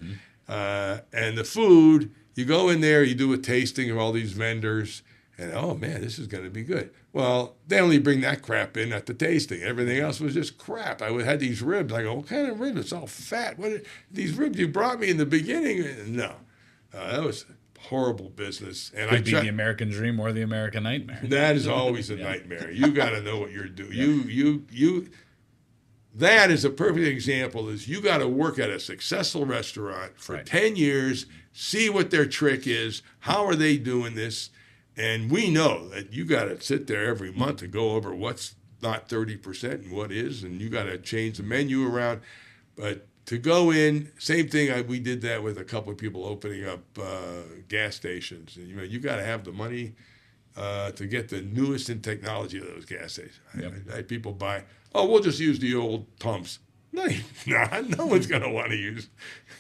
And the food, you go in there, you do a tasting of all these vendors, and oh man, this is going to be good. Well, they only bring that crap in at the tasting. Everything else was just crap. I had these ribs. I go, what kind of ribs? It's all fat. These ribs you brought me in the beginning? No, that was horrible business. And Could be the American dream or the American nightmare. That is always a nightmare. You got to know what you're doing. That is a perfect example. Is you got to work at a successful restaurant for 10 years, see what their trick is, how are they doing this, and we know that you got to sit there every month and go over what's not 30% and what is, and you got to change the menu around. But to go in, same thing. We did that with a couple of people opening up gas stations. And, you got to have the money to get the newest in technology of those gas stations. Yep. I had people buy, we'll just use the old pumps. No, no one's going to want to use.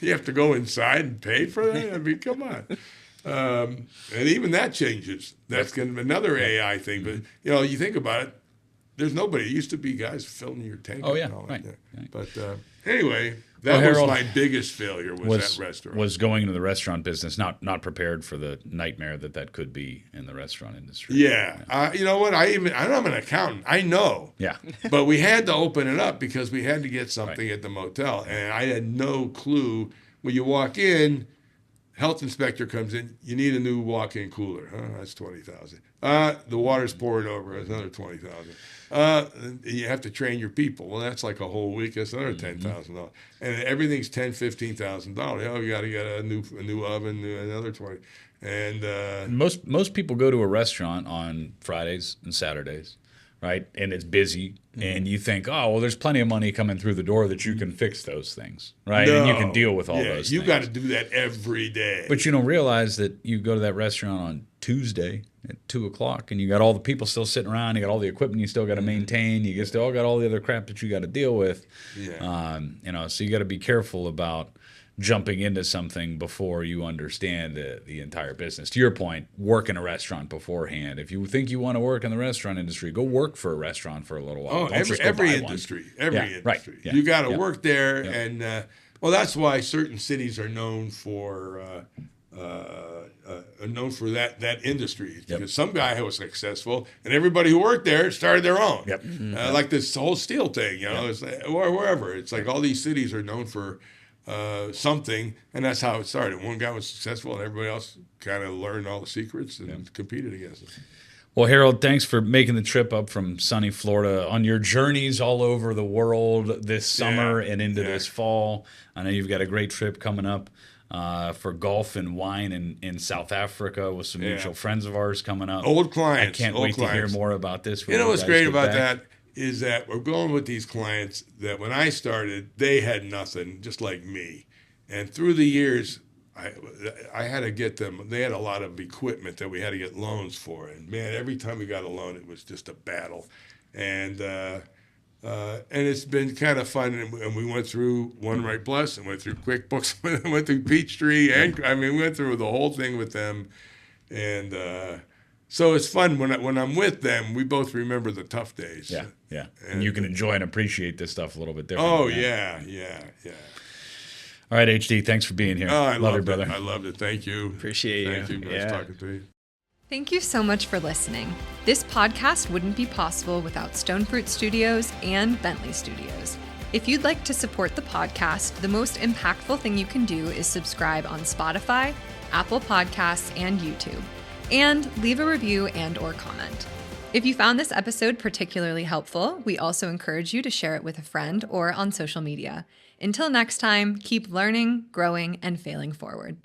You have to go inside and pay for that. I mean, come on. And even that changes. That's going to be another AI thing. But you think about it. There's nobody. It used to be guys filling your tank. Oh, yeah, and all right. That. But anyway, that was my biggest failure was that restaurant. Was going into the restaurant business, not prepared for the nightmare that could be in the restaurant industry. Yeah. You know what? I'm an accountant. I know. Yeah. But we had to open it up because we had to get something at the motel. And I had no clue. When you walk in, health inspector comes in, you need a new walk-in cooler. That's $20,000. The water's pouring over. That's another $20,000. You have to train your people. Well, that's like a whole week. That's another $10,000. And everything's $10,000, $15,000. You got to get a new oven, another $20,000. And most people go to a restaurant on Fridays and Saturdays, right? And it's busy, and you think, there's plenty of money coming through the door that you can fix those things, right? No. And you can deal with all those things. You got to do that every day. But you don't realize that you go to that restaurant on Tuesday at 2:00, and you got all the people still sitting around. You got all the equipment you still got to maintain. You still got all the other crap that you got to deal with. Yeah. So you got to be careful about jumping into something before you understand the entire business. To your point, work in a restaurant beforehand. If you think you want to work in the restaurant industry, go work for a restaurant for a little while. Don't just go every buy industry. one. Every industry. Right. Yeah. You got to work there, and that's why certain cities are known for that industry. Because some guy who was successful, and everybody who worked there started their own. Yep. Like this whole steel thing, it's like, or wherever. It's like all these cities are known for something, and that's how it started. One guy was successful, and everybody else kind of learned all the secrets and competed against it. Well, Harold, thanks for making the trip up from sunny Florida on your journeys all over the world this summer and into this fall. I know you've got a great trip coming up for golf and wine in South Africa with some mutual friends of ours coming up. Old clients. I can't wait to hear more about this. You know what's great about that is that we're going with these clients that when I started, they had nothing, just like me. And through the years, I had to get them. They had a lot of equipment that we had to get loans for. And, man, every time we got a loan, it was just a battle. And it's been kind of fun. And we went through One Right Plus and went through QuickBooks, went through Peachtree. And, we went through the whole thing with them. And so it's fun when I'm with them. We both remember the tough days. Yeah. And you can enjoy and appreciate this stuff a little bit differently. Oh, yeah. All right, HD, thanks for being here. I love you, brother. I loved it. Thank you. Appreciate you. Thank you. Nice talking to you. Thank you so much for listening. This podcast wouldn't be possible without Stonefruit Studios and Bentley Studios. If you'd like to support the podcast, the most impactful thing you can do is subscribe on Spotify, Apple Podcasts, and YouTube. And leave a review and/or comment. If you found this episode particularly helpful, we also encourage you to share it with a friend or on social media. Until next time, keep learning, growing, and failing forward.